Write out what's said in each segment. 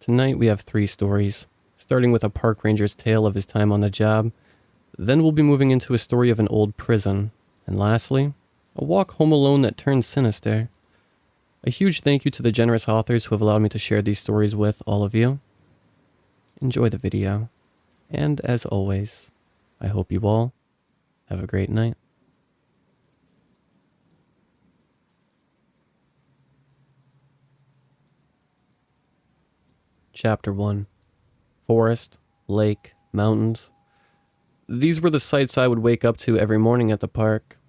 Tonight we have 3 stories, starting with a park ranger's tale of his time on the job. Then we'll be moving into a story of an old prison. And lastly, a walk home alone that turned sinister. A huge thank you to the generous authors who have allowed me to share these stories with all of you. Enjoy the video. And as always, I hope you all have a great night. Chapter 1. Forest, lake, mountains. These were the sights I would wake up to every morning at the park.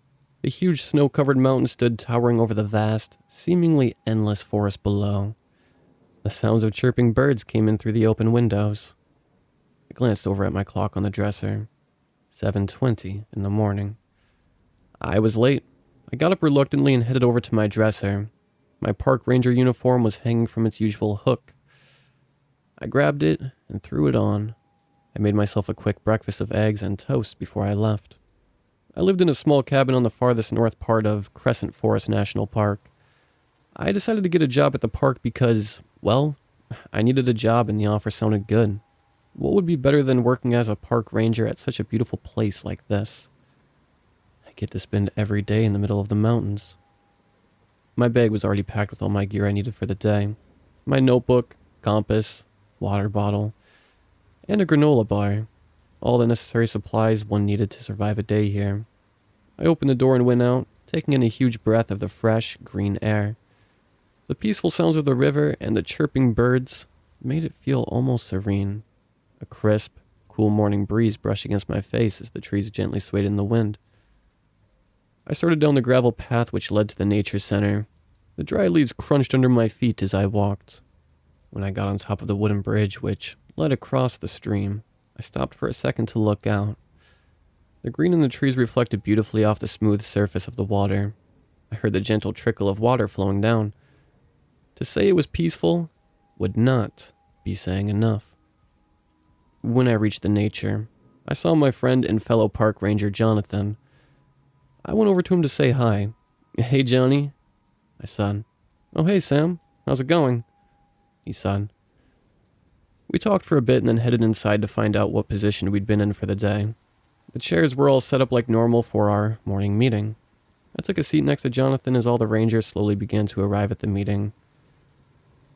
The huge snow-covered mountain stood towering over the vast, seemingly endless forest below. The sounds of chirping birds came in through the open windows. I glanced over at my clock on the dresser. 7:20 in the morning. I was late. I got up reluctantly and headed over to my dresser. My park ranger uniform was hanging from its usual hook. I grabbed it and threw it on. I made myself a quick breakfast of eggs and toast before I left. I lived in a small cabin on the farthest north part of Crescent Forest National Park. I decided to get a job at the park because, well, I needed a job and the offer sounded good. What would be better than working as a park ranger at such a beautiful place like this? I get to spend every day in the middle of the mountains. My bag was already packed with all my gear I needed for the day. My notebook, compass, water bottle, and a granola bar. All the necessary supplies one needed to survive a day here. I opened the door and went out, taking in a huge breath of the fresh, green air. The peaceful sounds of the river and the chirping birds made it feel almost serene. A crisp, cool morning breeze brushed against my face as the trees gently swayed in the wind. I started down the gravel path which led to the nature center. The dry leaves crunched under my feet as I walked. When I got on top of the wooden bridge which led across the stream, I stopped for a second to look out. The green in the trees reflected beautifully off the smooth surface of the water. I heard the gentle trickle of water flowing down. To say it was peaceful would not be saying enough. When I reached the nature, I saw my friend and fellow park ranger Jonathan. I went over to him to say hi. "Hey, Johnny," I said. "Oh, hey, Sam. How's it going?" he said. We talked for a bit and then headed inside to find out what position we'd been in for the day. The chairs were all set up like normal for our morning meeting. I took a seat next to Jonathan as all the rangers slowly began to arrive at the meeting.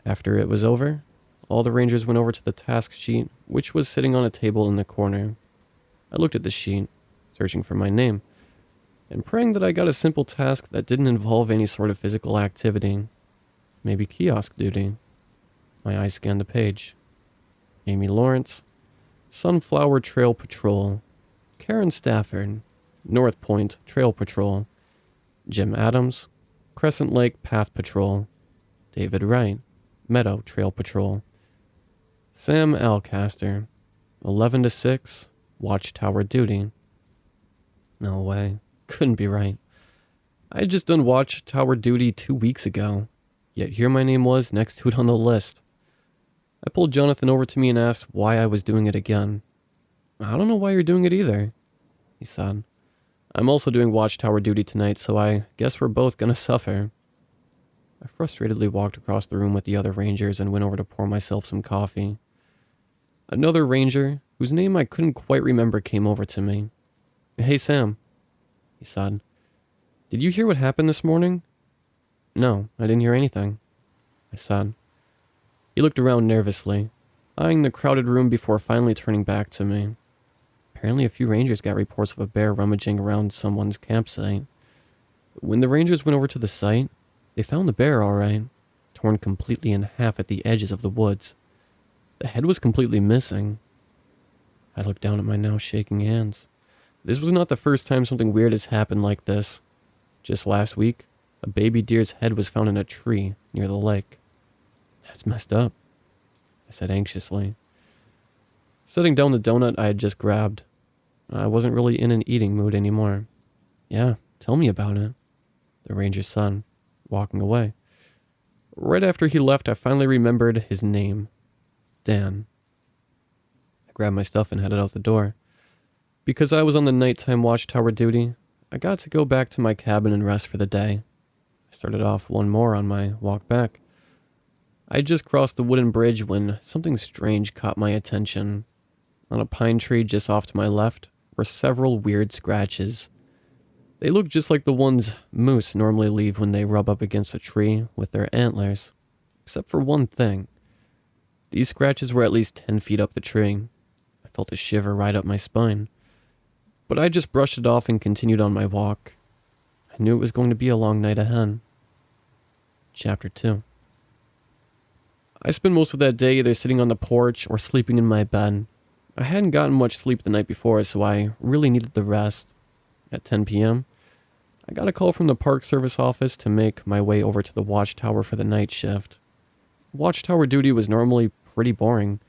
After it was over, all the rangers went over to the task sheet, which was sitting on a table in the corner. I looked at the sheet, searching for my name, and praying that I got a simple task that didn't involve any sort of physical activity. Maybe kiosk duty. My eyes scanned the page. Amy Lawrence, Sunflower Trail Patrol. Karen Stafford, North Point Trail Patrol. Jim Adams, Crescent Lake Path Patrol. David Wright, Meadow Trail Patrol. Sam Alcaster, 11 to 6, Watchtower Duty. No way, couldn't be right. I had just done Watchtower Duty 2 weeks ago, yet here my name was next to it on the list. I pulled Jonathan over to me and asked why I was doing it again. "I don't know why you're doing it either," he said. "I'm also doing Watchtower duty tonight, so I guess we're both gonna suffer." I frustratedly walked across the room with the other rangers and went over to pour myself some coffee. Another ranger, whose name I couldn't quite remember, came over to me. "Hey, Sam," he said. "Did you hear what happened this morning?" "No, I didn't hear anything," I said. He looked around nervously, eyeing the crowded room before finally turning back to me. Apparently a few rangers got reports of a bear rummaging around someone's campsite. When the rangers went over to the site, they found the bear all right, torn completely in half at the edges of the woods. The head was completely missing. I looked down at my now shaking hands. This was not the first time something weird has happened like this. Just last week, a baby deer's head was found in a tree near the lake. "That's messed up," I said anxiously. Setting down the donut I had just grabbed, I wasn't really in an eating mood anymore. "Yeah, tell me about it," the ranger said, walking away. Right after he left, I finally remembered his name. Dan. I grabbed my stuff and headed out the door. Because I was on the nighttime watchtower duty, I got to go back to my cabin and rest for the day. I started off one more on my walk back. I just crossed the wooden bridge when something strange caught my attention. On a pine tree just off to my left were several weird scratches. They looked just like the ones moose normally leave when they rub up against a tree with their antlers. Except for one thing. These scratches were at least 10 feet up the tree. I felt a shiver right up my spine. But I just brushed it off and continued on my walk. I knew it was going to be a long night ahead. Chapter 2. I spent most of that day either sitting on the porch or sleeping in my bed. I hadn't gotten much sleep the night before, so I really needed the rest. At 10 p.m., I got a call from the Park Service office to make my way over to the watchtower for the night shift. Watchtower duty was normally pretty boring.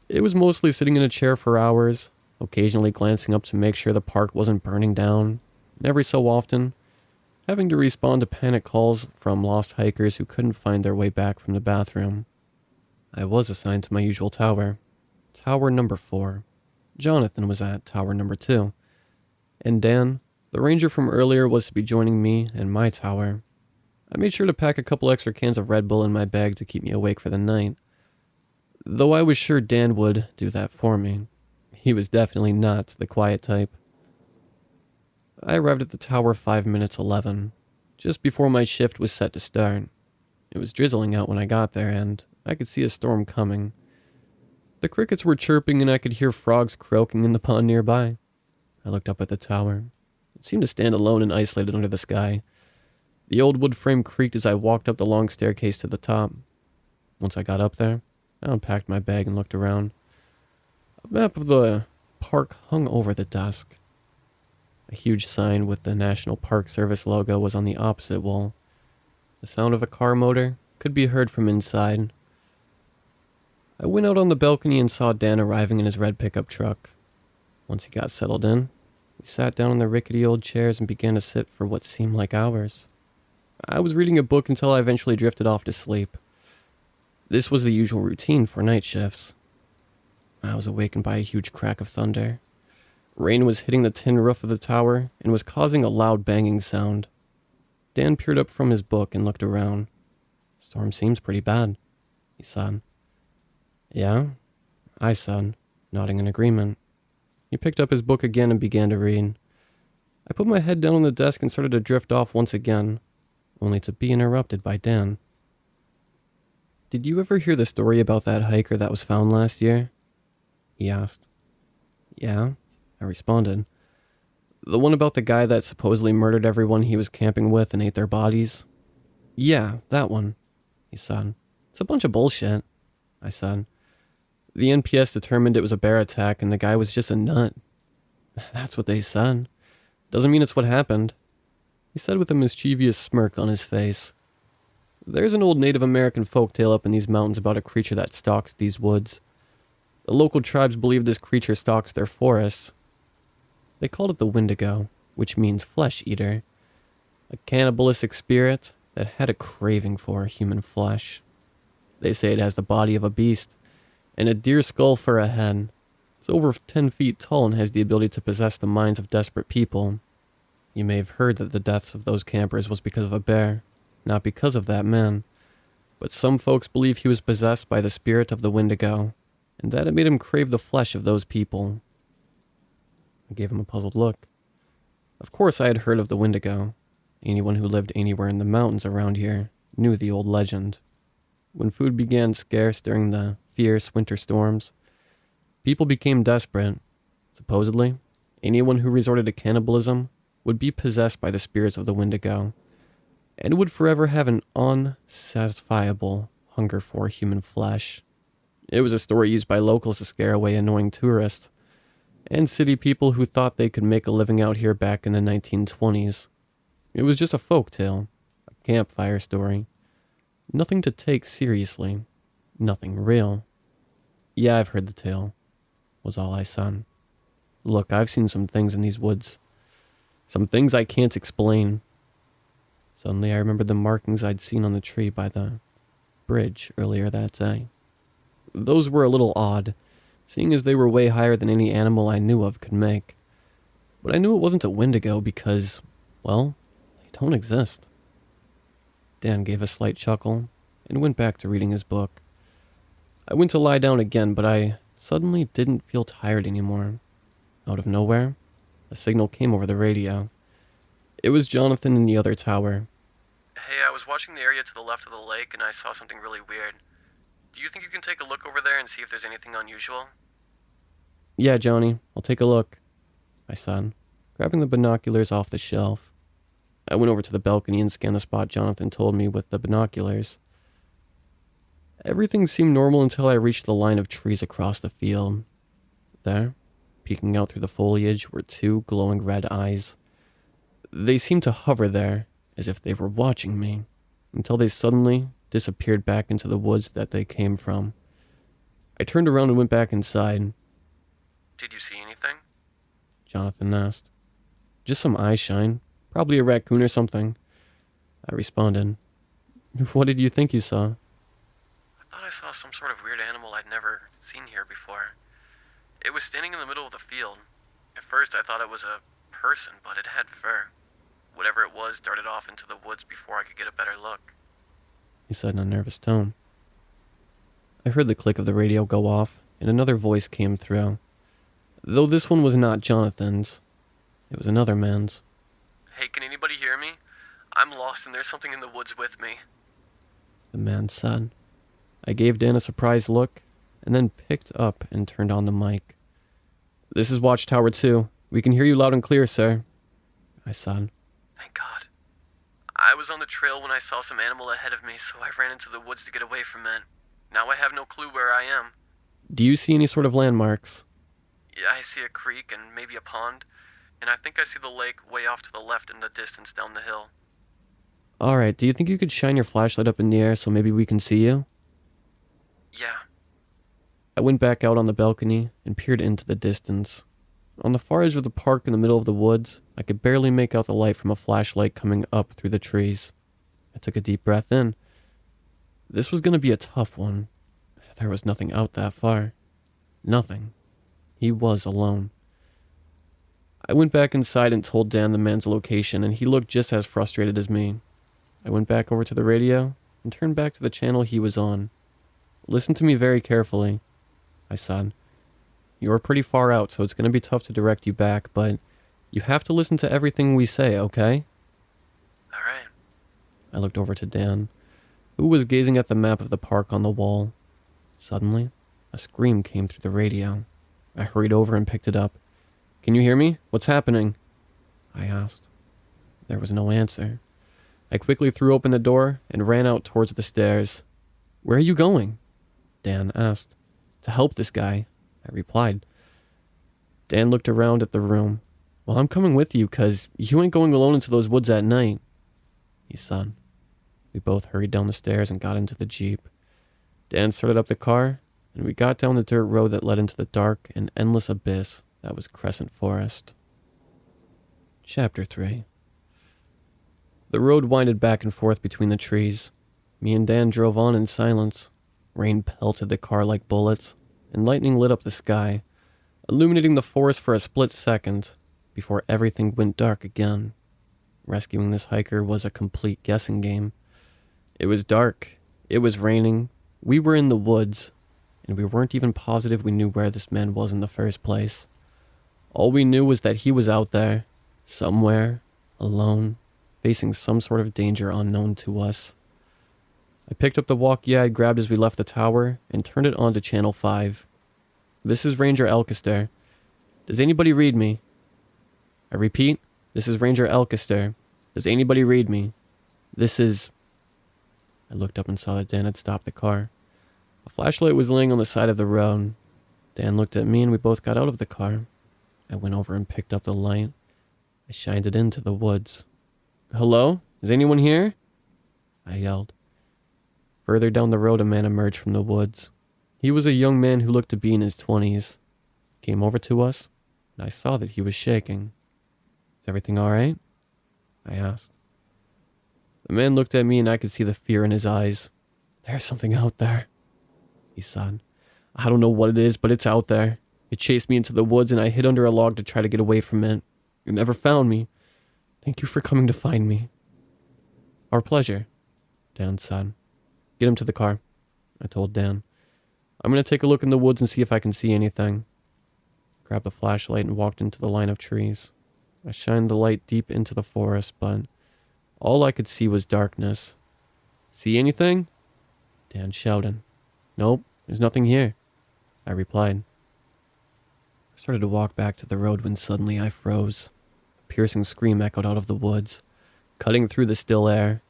It was mostly sitting in a chair for hours, occasionally glancing up to make sure the park wasn't burning down, and every so often, having to respond to panic calls from lost hikers who couldn't find their way back from the bathroom. I was assigned to my usual tower, Tower number 4. Jonathan was at Tower number 2. And Dan, the ranger from earlier, was to be joining me in my tower. I made sure to pack a couple extra cans of Red Bull in my bag to keep me awake for the night. Though I was sure Dan would do that for me. He was definitely not the quiet type. I arrived at the tower 5 minutes 11, just before my shift was set to start. It was drizzling out when I got there, and I could see a storm coming. The crickets were chirping and I could hear frogs croaking in the pond nearby. I looked up at the tower. It seemed to stand alone and isolated under the sky. The old wood frame creaked as I walked up the long staircase to the top. Once I got up there, I unpacked my bag and looked around. A map of the park hung over the desk. A huge sign with the National Park Service logo was on the opposite wall. The sound of a car motor could be heard from inside. I went out on the balcony and saw Dan arriving in his red pickup truck. Once he got settled in, we sat down in the rickety old chairs and began to sit for what seemed like hours. I was reading a book until I eventually drifted off to sleep. This was the usual routine for night shifts. I was awakened by a huge crack of thunder. Rain was hitting the tin roof of the tower and was causing a loud banging sound. Dan peered up from his book and looked around. "Storm seems pretty bad," he said. "Yeah?" I said, nodding in agreement. He picked up his book again and began to read. I put my head down on the desk and started to drift off once again, only to be interrupted by Dan. "Did you ever hear the story about that hiker that was found last year?" he asked. "Yeah," I responded. "The one about the guy that supposedly murdered everyone he was camping with and ate their bodies?" "Yeah, that one," he said. "It's a bunch of bullshit," I said. "The NPS determined it was a bear attack and the guy was just a nut." "That's what they said. Doesn't mean it's what happened," he said with a mischievous smirk on his face. "There's an old Native American folktale up in these mountains about a creature that stalks these woods. The local tribes believe this creature stalks their forests. They called it the Wendigo, which means flesh eater, a cannibalistic spirit that had a craving for human flesh. They say it has the body of a beast and a deer skull for a head. It's over 10 feet tall and has the ability to possess the minds of desperate people. You may have heard that the deaths of those campers was because of a bear, not because of that man. But some folks believe he was possessed by the spirit of the Wendigo, and that it made him crave the flesh of those people." I gave him a puzzled look. Of course I had heard of the Wendigo. Anyone who lived anywhere in the mountains around here knew the old legend. When food began scarce during the fierce winter storms, people became desperate. Supposedly, anyone who resorted to cannibalism would be possessed by the spirits of the Wendigo, and would forever have an unsatisfiable hunger for human flesh. It was a story used by locals to scare away annoying tourists, and city people who thought they could make a living out here back in the 1920s. It was just a folk tale, a campfire story. Nothing to take seriously, nothing real. "Yeah, I've heard the tale," was all I said. "Look, I've seen some things in these woods. Some things I can't explain." Suddenly I remembered the markings I'd seen on the tree by the bridge earlier that day. Those were a little odd, seeing as they were way higher than any animal I knew of could make. But I knew it wasn't a Wendigo because, well, they don't exist. Dan gave a slight chuckle and went back to reading his book. I went to lie down again, but I suddenly didn't feel tired anymore. Out of nowhere, a signal came over the radio. It was Jonathan in the other tower. Hey, I was watching the area to the left of the lake and I saw something really weird. Do you think you can take a look over there and see if there's anything unusual? Yeah, Johnny, I'll take a look, I said, grabbing the binoculars off the shelf. I went over to the balcony and scanned the spot Jonathan told me with the binoculars. Everything seemed normal until I reached the line of trees across the field. There, peeking out through the foliage, were two glowing red eyes. They seemed to hover there, as if they were watching me, until they suddenly disappeared back into the woods that they came from. I turned around and went back inside. Did you see anything? Jonathan asked. Just some eye shine, probably a raccoon or something, I responded. What did you think you saw? I thought I saw some sort of weird animal I'd never seen here before. It was standing in the middle of the field. At first I thought it was a person, but it had fur. Whatever it was darted off into the woods before I could get a better look, he said in a nervous tone. I heard the click of the radio go off, and another voice came through. Though this one was not Jonathan's. It was another man's. Hey, can anybody hear me? I'm lost and there's something in the woods with me, the man said. I gave Dan a surprised look, and then picked up and turned on the mic. This is Watchtower 2. We can hear you loud and clear, sir, I said. Thank God. I was on the trail when I saw some animal ahead of me, so I ran into the woods to get away from it. Now I have no clue where I am. Do you see any sort of landmarks? Yeah, I see a creek and maybe a pond, and I think I see the lake way off to the left in the distance down the hill. Alright, do you think you could shine your flashlight up in the air so maybe we can see you? Yeah. I went back out on the balcony and peered into the distance. On the far edge of the park in the middle of the woods, I could barely make out the light from a flashlight coming up through the trees. I took a deep breath in. This was going to be a tough one. There was nothing out that far. Nothing. He was alone. I went back inside and told Dan the man's location, and he looked just as frustrated as me. I went back over to the radio and turned back to the channel he was on. Listen to me very carefully, I said. You're pretty far out, so it's going to be tough to direct you back, but you have to listen to everything we say, okay? All right. I looked over to Dan, who was gazing at the map of the park on the wall. Suddenly, a scream came through the radio. I hurried over and picked it up. Can you hear me? What's happening? I asked. There was no answer. I quickly threw open the door and ran out towards the stairs. Where are you going? Dan asked. To help this guy, I replied. Dan looked around at the room. Well, I'm coming with you, 'cause you ain't going alone into those woods at night, he said. We both hurried down the stairs and got into the Jeep. Dan started up the car, and we got down the dirt road that led into the dark and endless abyss that was Crescent Forest. Chapter 3. The road winded back and forth between the trees. Me and Dan drove on in silence. Rain pelted the car like bullets, and lightning lit up the sky, illuminating the forest for a split second before everything went dark again. Rescuing this hiker was a complete guessing game. It was dark, it was raining, we were in the woods, and we weren't even positive we knew where this man was in the first place. All we knew was that he was out there, somewhere, alone, facing some sort of danger unknown to us. I picked up the walkie I had grabbed as we left the tower and turned it on to Channel 5. This is Ranger Elcaster. Does anybody read me? I repeat, this is Ranger Elcaster. Does anybody read me? This is... I looked up and saw that Dan had stopped the car. A flashlight was laying on the side of the road. Dan looked at me and we both got out of the car. I went over and picked up the light. I shined it into the woods. Hello? Is anyone here? I yelled. Further down the road, a man emerged from the woods. He was a young man who looked to be in his 20s. He came over to us, and I saw that he was shaking. Is everything all right? I asked. The man looked at me and I could see the fear in his eyes. There's something out there, he said. I don't know what it is, but it's out there. It chased me into the woods and I hid under a log to try to get away from it. It never found me. Thank you for coming to find me. Our pleasure, Dan said. Get him to the car, I told Dan. I'm going to take a look in the woods and see if I can see anything. Grabbed the flashlight and walked into the line of trees. I shined the light deep into the forest, but all I could see was darkness. See anything? Dan shouted. Nope, there's nothing here, I replied. I started to walk back to the road when suddenly I froze. A piercing scream echoed out of the woods, cutting through the still air.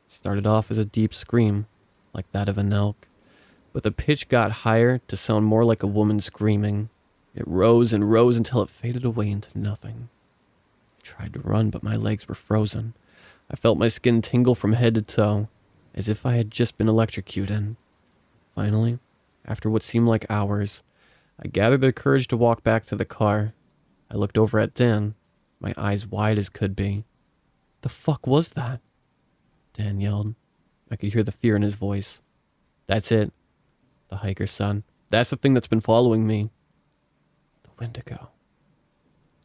It started off as a deep scream, like that of an elk, but the pitch got higher to sound more like a woman screaming. It rose and rose until it faded away into nothing. I tried to run, but my legs were frozen. I felt my skin tingle from head to toe, as if I had just been electrocuted. Finally, after what seemed like hours, I gathered the courage to walk back to the car. I looked over at Dan, my eyes wide as could be. The fuck was that? Dan yelled. I could hear the fear in his voice. That's it, the hiker said. That's the thing that's been following me. The Wendigo,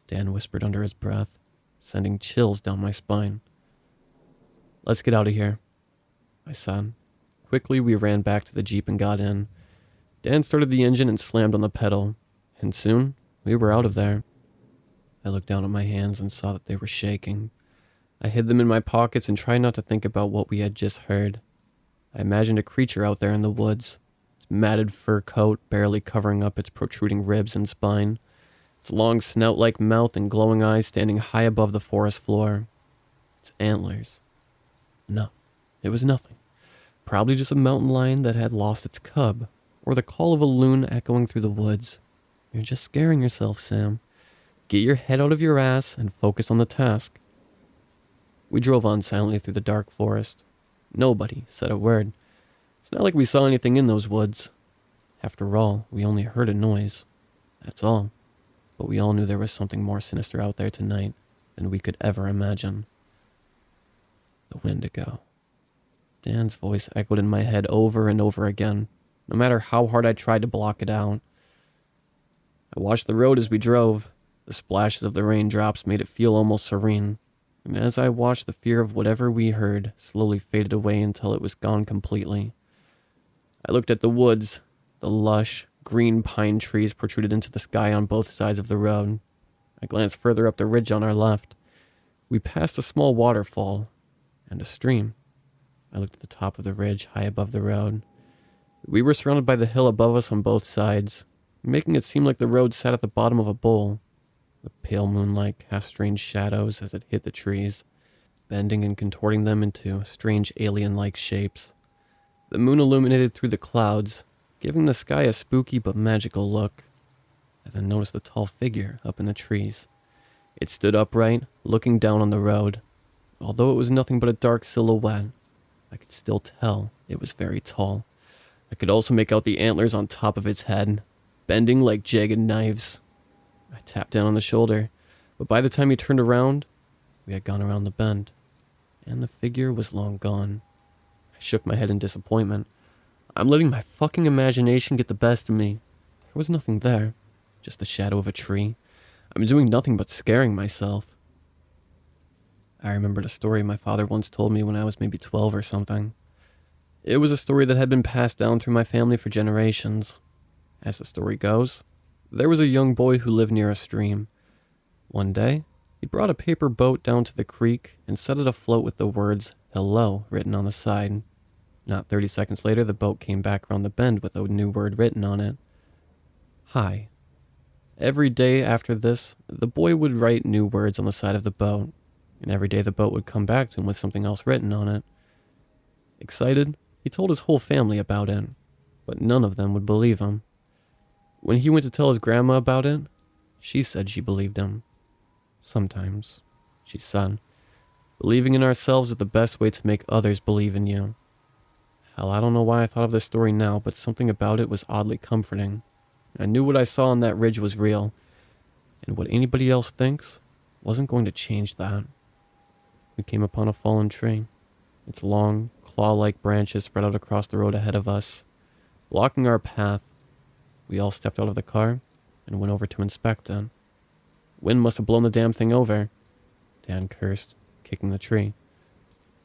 Dan whispered under his breath, sending chills down my spine. Let's get out of here, I said. Quickly, we ran back to the Jeep and got in. Dan started the engine and slammed on the pedal, and soon, we were out of there. I looked down at my hands and saw that they were shaking. I hid them in my pockets and tried not to think about what we had just heard. I imagined a creature out there in the woods, its matted fur coat barely covering up its protruding ribs and spine, its long snout-like mouth and glowing eyes standing high above the forest floor. Its antlers. No, it was nothing. Probably just a mountain lion that had lost its cub, or the call of a loon echoing through the woods. You're just scaring yourself, Sam. Get your head out of your ass and focus on the task. We drove on silently through the dark forest. Nobody said a word. It's not like we saw anything in those woods. After all, we only heard a noise. That's all. But we all knew there was something more sinister out there tonight than we could ever imagine. The Wendigo. Dan's voice echoed in my head over and over again, no matter how hard I tried to block it out. I watched the road as we drove. The splashes of the raindrops made it feel almost serene. And as I watched, the fear of whatever we heard slowly faded away until it was gone completely. I looked at the woods. The lush, green pine trees protruded into the sky on both sides of the road. I glanced further up the ridge on our left. We passed a small waterfall and a stream. I looked at the top of the ridge high above the road. We were surrounded by the hill above us on both sides, making it seem like the road sat at the bottom of a bowl. The pale moonlight cast strange shadows as it hit the trees, bending and contorting them into strange alien-like shapes. The moon illuminated through the clouds, giving the sky a spooky but magical look. I then noticed the tall figure up in the trees. It stood upright, looking down on the road. Although it was nothing but a dark silhouette, I could still tell it was very tall. I could also make out the antlers on top of its head, bending like jagged knives. I tapped down on the shoulder, but by the time he turned around, we had gone around the bend, and the figure was long gone. I shook my head in disappointment. I'm letting my fucking imagination get the best of me. There was nothing there, just the shadow of a tree. I'm doing nothing but scaring myself. I remembered a story my father once told me when I was maybe 12 or something. It was a story that had been passed down through my family for generations. As the story goes, there was a young boy who lived near a stream. One day, he brought a paper boat down to the creek and set it afloat with the words, "Hello," written on the side. Not 30 seconds later, the boat came back around the bend with a new word written on it. Hi. Every day after this, the boy would write new words on the side of the boat, and every day the boat would come back to him with something else written on it. Excited, he told his whole family about it, but none of them would believe him. When he went to tell his grandma about it, she said she believed him. Sometimes, she said, believing in ourselves is the best way to make others believe in you. Hell, I don't know why I thought of this story now, but something about it was oddly comforting. I knew what I saw on that ridge was real, and what anybody else thinks wasn't going to change that. We came upon a fallen tree. Its long, claw-like branches spread out across the road ahead of us, blocking our path. We all stepped out of the car and went over to inspect it. Wind must have blown the damn thing over, Dan cursed, kicking the tree.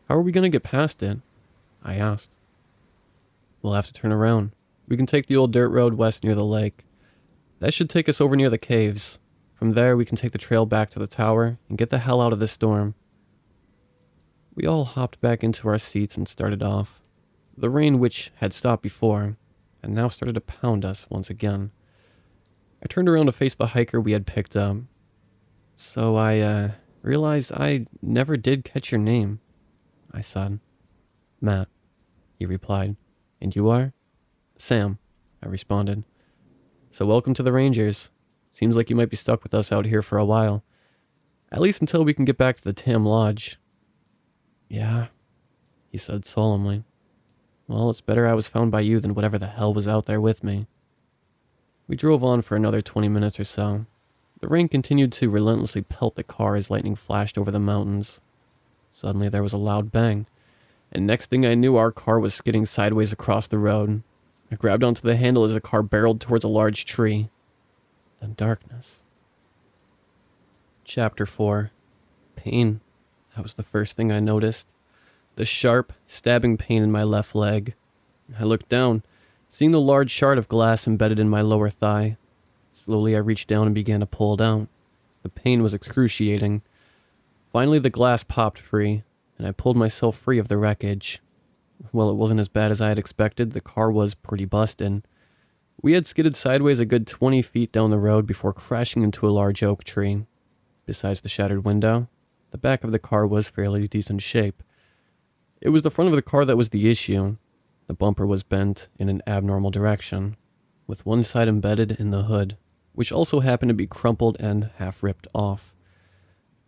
How are we going to get past it? I asked. We'll have to turn around. We can take the old dirt road west near the lake. That should take us over near the caves. From there, we can take the trail back to the tower and get the hell out of this storm. We all hopped back into our seats and started off. The rain, which had stopped before, had now started to pound us once again. I turned around to face the hiker we had picked up. So I realized I never did catch your name, I said. Matt, he replied. And you are? Sam, I responded. So welcome to the Rangers. Seems like you might be stuck with us out here for a while. At least until we can get back to the Tam Lodge. Yeah, he said solemnly. Well, it's better I was found by you than whatever the hell was out there with me. We drove on for another 20 minutes or so. The rain continued to relentlessly pelt the car as lightning flashed over the mountains. Suddenly there was a loud bang, and next thing I knew our car was skidding sideways across the road. I grabbed onto the handle as the car barreled towards a large tree. Then darkness. Chapter 4. Pain. That was the first thing I noticed. The sharp, stabbing pain in my left leg. I looked down, seeing the large shard of glass embedded in my lower thigh. Slowly I reached down and began to pull it out. The pain was excruciating. Finally the glass popped free, and I pulled myself free of the wreckage. Well, it wasn't as bad as I had expected. The car was pretty busted. We had skidded sideways a good 20 feet down the road before crashing into a large oak tree. Besides the shattered window, the back of the car was fairly decent shape. It was the front of the car that was the issue. The bumper was bent in an abnormal direction, with one side embedded in the hood, which also happened to be crumpled and half ripped off.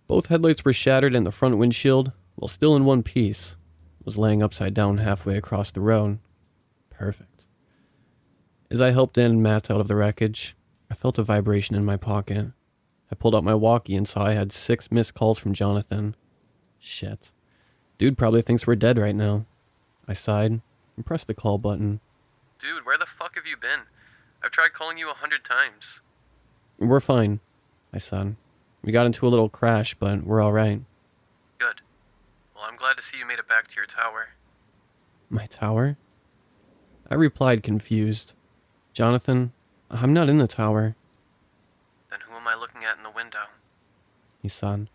Both headlights were shattered, and the front windshield, while still in one piece, was laying upside down halfway across the road. Perfect. As I helped Dan and Matt out of the wreckage, I felt a vibration in my pocket. I pulled out my walkie and saw I had 6 missed calls from Jonathan. Shit. Dude probably thinks we're dead right now. I sighed and pressed the call button. Dude, where the fuck have you been? I've tried calling you 100 times. We're fine, I said. We got into a little crash, but we're alright. Good. Well, I'm glad to see you made it back to your tower. My tower? I replied confused. Jonathan, I'm not in the tower. Then who am I looking at in the window? He said.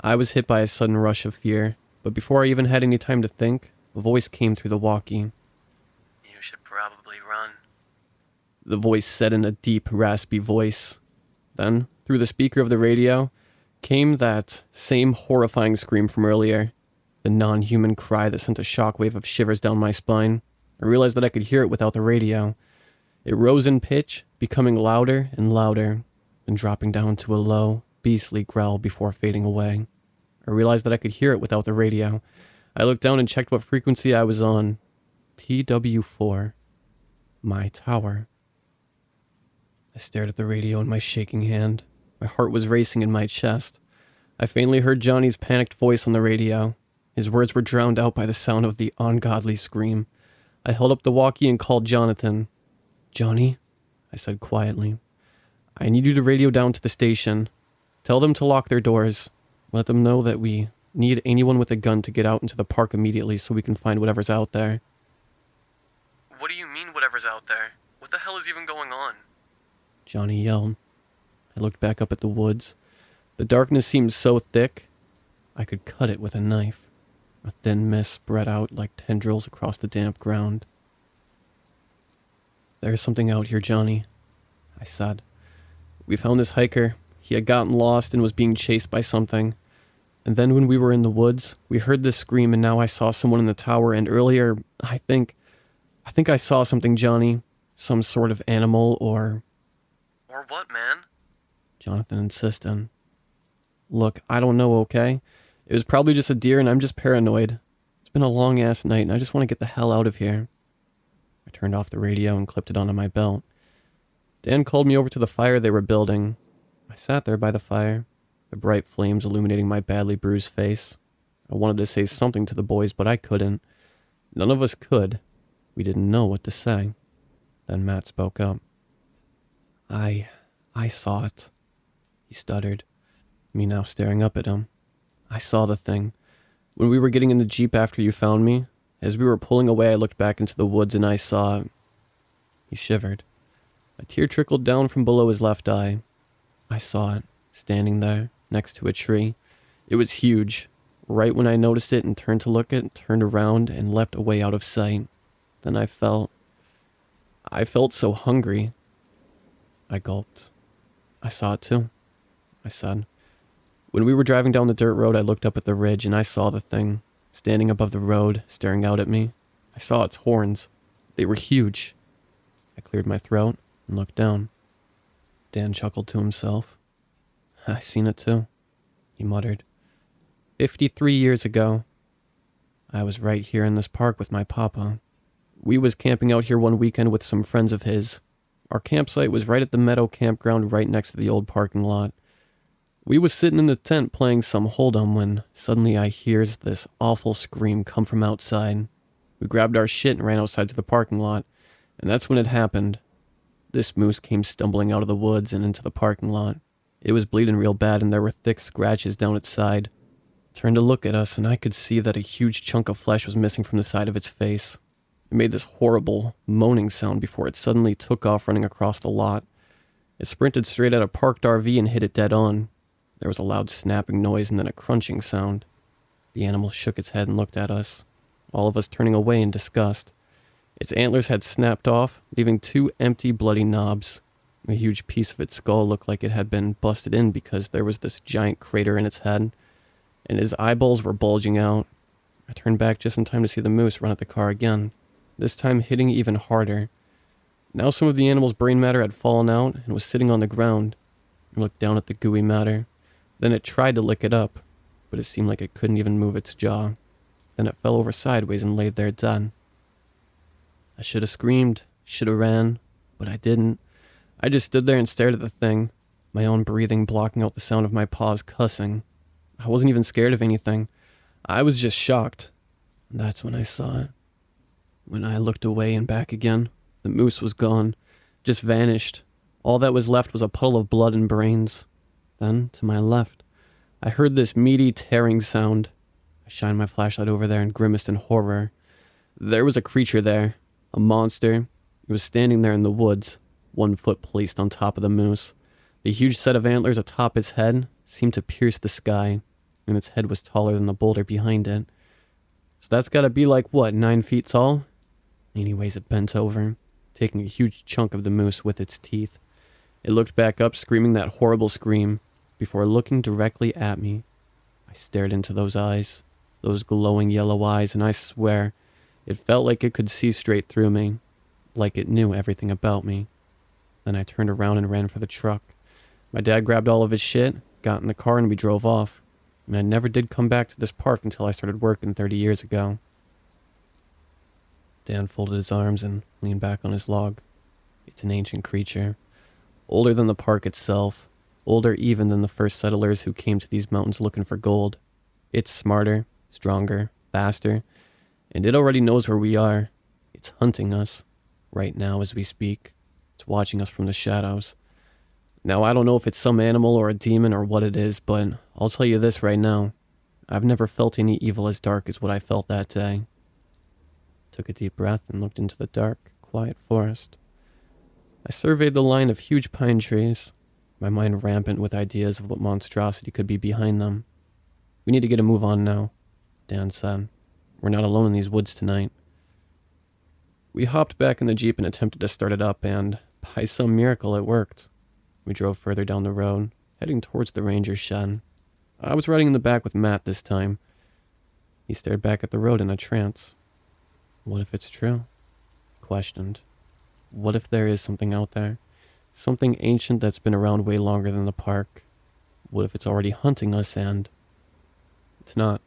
I was hit by a sudden rush of fear, but before I even had any time to think, a voice came through the walkie. You should probably run. The voice said in a deep, raspy voice. Then, through the speaker of the radio, came that same horrifying scream from earlier. The non-human cry that sent a shockwave of shivers down my spine. I realized that I could hear it without the radio. It rose in pitch, becoming louder and louder, and dropping down to a low, beastly growl before fading away. I realized that I could hear it without the radio. I looked down and checked what frequency I was on. TW4. My tower. I stared at the radio in my shaking hand. My heart was racing in my chest. I faintly heard Johnny's panicked voice on the radio. His words were drowned out by the sound of the ungodly scream. I held up the walkie and called Jonathan. Johnny, I said quietly, I need you to radio down to the station. Tell them to lock their doors. Let them know that we need anyone with a gun to get out into the park immediately so we can find whatever's out there. What do you mean whatever's out there? What the hell is even going on? Johnny yelled. I looked back up at the woods. The darkness seemed so thick, I could cut it with a knife. A thin mist spread out like tendrils across the damp ground. There's something out here, Johnny, I said. We found this hiker. He had gotten lost and was being chased by something. And then when we were in the woods, we heard this scream and now I saw someone in the tower and earlier, I think I saw something, Johnny. Some sort of animal or... Or what, man? Jonathan insisted. Look, I don't know, okay? It was probably just a deer and I'm just paranoid. It's been a long-ass night and I just want to get the hell out of here. I turned off the radio and clipped it onto my belt. Dan called me over to the fire they were building. I sat there by the fire, the bright flames illuminating my badly bruised face. I wanted to say something to the boys, but I couldn't. None of us could. We didn't know what to say. Then Matt spoke up. I saw it, he stuttered, me now staring up at him. I saw the thing. When we were getting in the Jeep after you found me, As we were pulling away, I looked back into the woods and I saw... He shivered. A tear trickled down from below his left eye. I saw it, standing there, next to a tree. It was huge. Right when I noticed it and turned to look at it, turned around and leapt away out of sight. Then I felt so hungry. I gulped. I saw it too, I said. When we were driving down the dirt road, I looked up at the ridge and I saw the thing, standing above the road, staring out at me. I saw its horns. They were huge. I cleared my throat and looked down. Dan chuckled to himself. I seen it too, he muttered. 53 years ago. I was right here in this park with my papa. We was camping out here one weekend with some friends of his. Our campsite was right at the meadow campground right next to the old parking lot. We was sitting in the tent playing some hold'em when suddenly I hears this awful scream come from outside. We grabbed our shit and ran outside to the parking lot, and that's when it happened. This moose came stumbling out of the woods and into the parking lot. It was bleeding real bad and there were thick scratches down its side. It turned to look at us and I could see that a huge chunk of flesh was missing from the side of its face. It made this horrible, moaning sound before it suddenly took off running across the lot. It sprinted straight at a parked RV and hit it dead on. There was a loud snapping noise and then a crunching sound. The animal shook its head and looked at us, all of us turning away in disgust. Its antlers had snapped off, leaving 2 empty, bloody knobs. A huge piece of its skull looked like it had been busted in because there was this giant crater in its head, and his eyeballs were bulging out. I turned back just in time to see the moose run at the car again, this time hitting even harder. Now some of the animal's brain matter had fallen out and was sitting on the ground. I looked down at the gooey matter. Then it tried to lick it up, but it seemed like it couldn't even move its jaw. Then it fell over sideways and laid there dead. I should have screamed, should have ran, but I didn't. I just stood there and stared at the thing, my own breathing blocking out the sound of my paws cussing. I wasn't even scared of anything. I was just shocked. And that's when I saw it. When I looked away and back again, the moose was gone, just vanished. All that was left was a puddle of blood and brains. Then, to my left, I heard this meaty, tearing sound. I shined my flashlight over there and grimaced in horror. There was a creature there, a monster. It was standing there in the woods, 1 foot placed on top of the moose. The huge set of antlers atop its head seemed to pierce the sky, and its head was taller than the boulder behind it. So that's gotta be like, what, 9 feet tall? Anyways, it bent over, taking a huge chunk of the moose with its teeth. It looked back up, screaming that horrible scream, before looking directly at me. I stared into those eyes, those glowing yellow eyes, and I swear, it felt like it could see straight through me, like it knew everything about me. Then I turned around and ran for the truck. My dad grabbed all of his shit, got in the car, and we drove off. And I never did come back to this park until I started working 30 years ago. Dan folded his arms and leaned back on his log. It's an ancient creature. Older than the park itself. Older even than the first settlers who came to these mountains looking for gold. It's smarter, stronger, faster, and it already knows where we are. It's hunting us, right now as we speak. It's watching us from the shadows. Now, I don't know if it's some animal or a demon or what it is, but I'll tell you this right now. I've never felt any evil as dark as what I felt that day. Took a deep breath and looked into the dark, quiet forest. I surveyed the line of huge pine trees, my mind rampant with ideas of what monstrosity could be behind them. We need to get a move on now, Dan said. We're not alone in these woods tonight. We hopped back in the Jeep and attempted to start it up, and by some miracle it worked. We drove further down the road, heading towards the ranger's shed. I was riding in the back with Matt this time. He stared back at the road in a trance. What if it's true? He questioned. What if there is something out there? Something ancient that's been around way longer than the park? What if it's already hunting us and... It's not,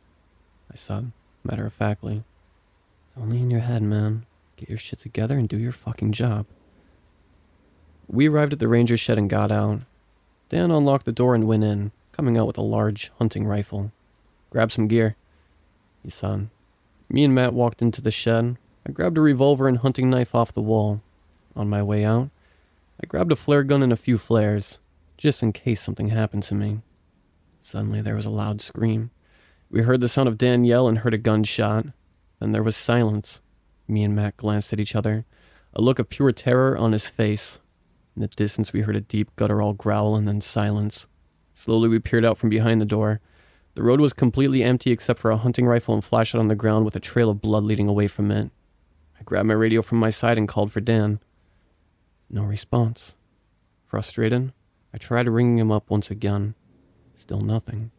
I said, matter-of-factly. It's only in your head, man. Get your shit together and do your fucking job. We arrived at the ranger's shed and got out. Dan unlocked the door and went in, coming out with a large hunting rifle. Grab some gear, he said. Me and Matt walked into the shed. I grabbed a revolver and hunting knife off the wall. On my way out, I grabbed a flare gun and a few flares, just in case something happened to me. Suddenly there was a loud scream. We heard the sound of Dan yell and heard a gunshot. Then there was silence. Me and Matt glanced at each other, a look of pure terror on his face. In the distance, we heard a deep guttural growl and then silence. Slowly, we peered out from behind the door. The road was completely empty except for a hunting rifle and flashlight on the ground with a trail of blood leading away from it. I grabbed my radio from my side and called for Dan. No response. Frustrated, I tried ringing him up once again. Still nothing.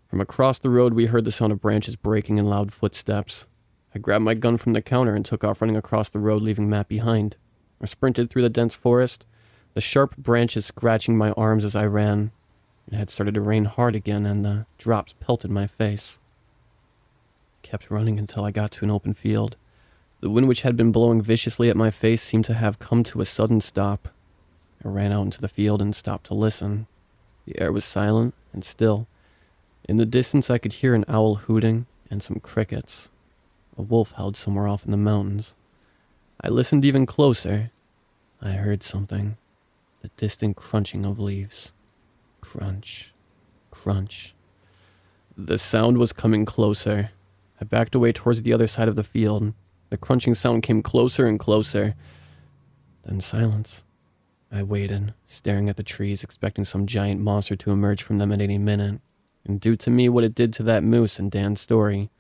From across the road, we heard the sound of branches breaking and loud footsteps. I grabbed my gun from the counter and took off running across the road, leaving Matt behind. I sprinted through the dense forest, the sharp branches scratching my arms as I ran. It had started to rain hard again, and the drops pelted my face. I kept running until I got to an open field. The wind, which had been blowing viciously at my face, seemed to have come to a sudden stop. I ran out into the field and stopped to listen. The air was silent and still. In the distance, I could hear an owl hooting and some crickets. A wolf howled somewhere off in the mountains. I listened even closer. I heard something. The distant crunching of leaves. Crunch. Crunch. The sound was coming closer. I backed away towards the other side of the field. The crunching sound came closer and closer. Then silence. I waited, staring at the trees, expecting some giant monster to emerge from them at any minute, and do to me what it did to that moose in Dan's story.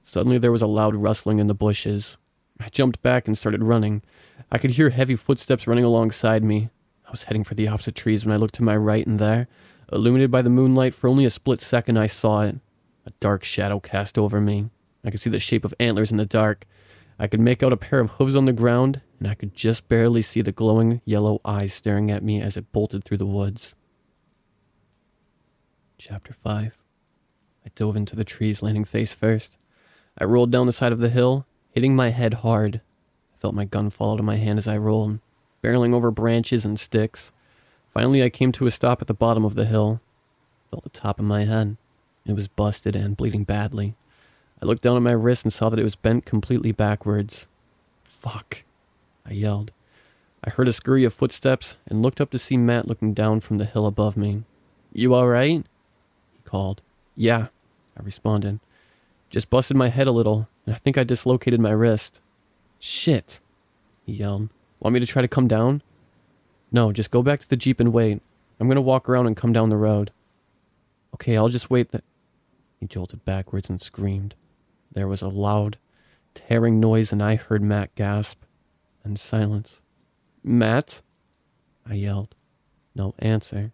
Suddenly there was a loud rustling in the bushes. I jumped back and started running. I could hear heavy footsteps running alongside me. I was heading for the opposite trees when I looked to my right, and there, illuminated by the moonlight for only a split second, I saw it. A dark shadow cast over me. I could see the shape of antlers in the dark. I could make out a pair of hooves on the ground, and I could just barely see the glowing yellow eyes staring at me as it bolted through the woods. Chapter 5. I dove into the trees, landing face first. I rolled down the side of the hill, hitting my head hard. I felt my gun fall out of my hand as I rolled, barreling over branches and sticks. Finally, I came to a stop at the bottom of the hill. Felt the top of my head. It was busted and bleeding badly. I looked down at my wrist and saw that it was bent completely backwards. Fuck, I yelled. I heard a scurry of footsteps and looked up to see Matt looking down from the hill above me. You alright? He called. Yeah, I responded. Just busted my head a little, and I think I dislocated my wrist. Shit, he yelled. Want me to try to come down? No, just go back to the Jeep and wait. I'm gonna walk around and come down the road. Okay, I'll just wait. He jolted backwards and screamed. There was a loud, tearing noise, and I heard Matt gasp. And silence. Matt? I yelled. No answer.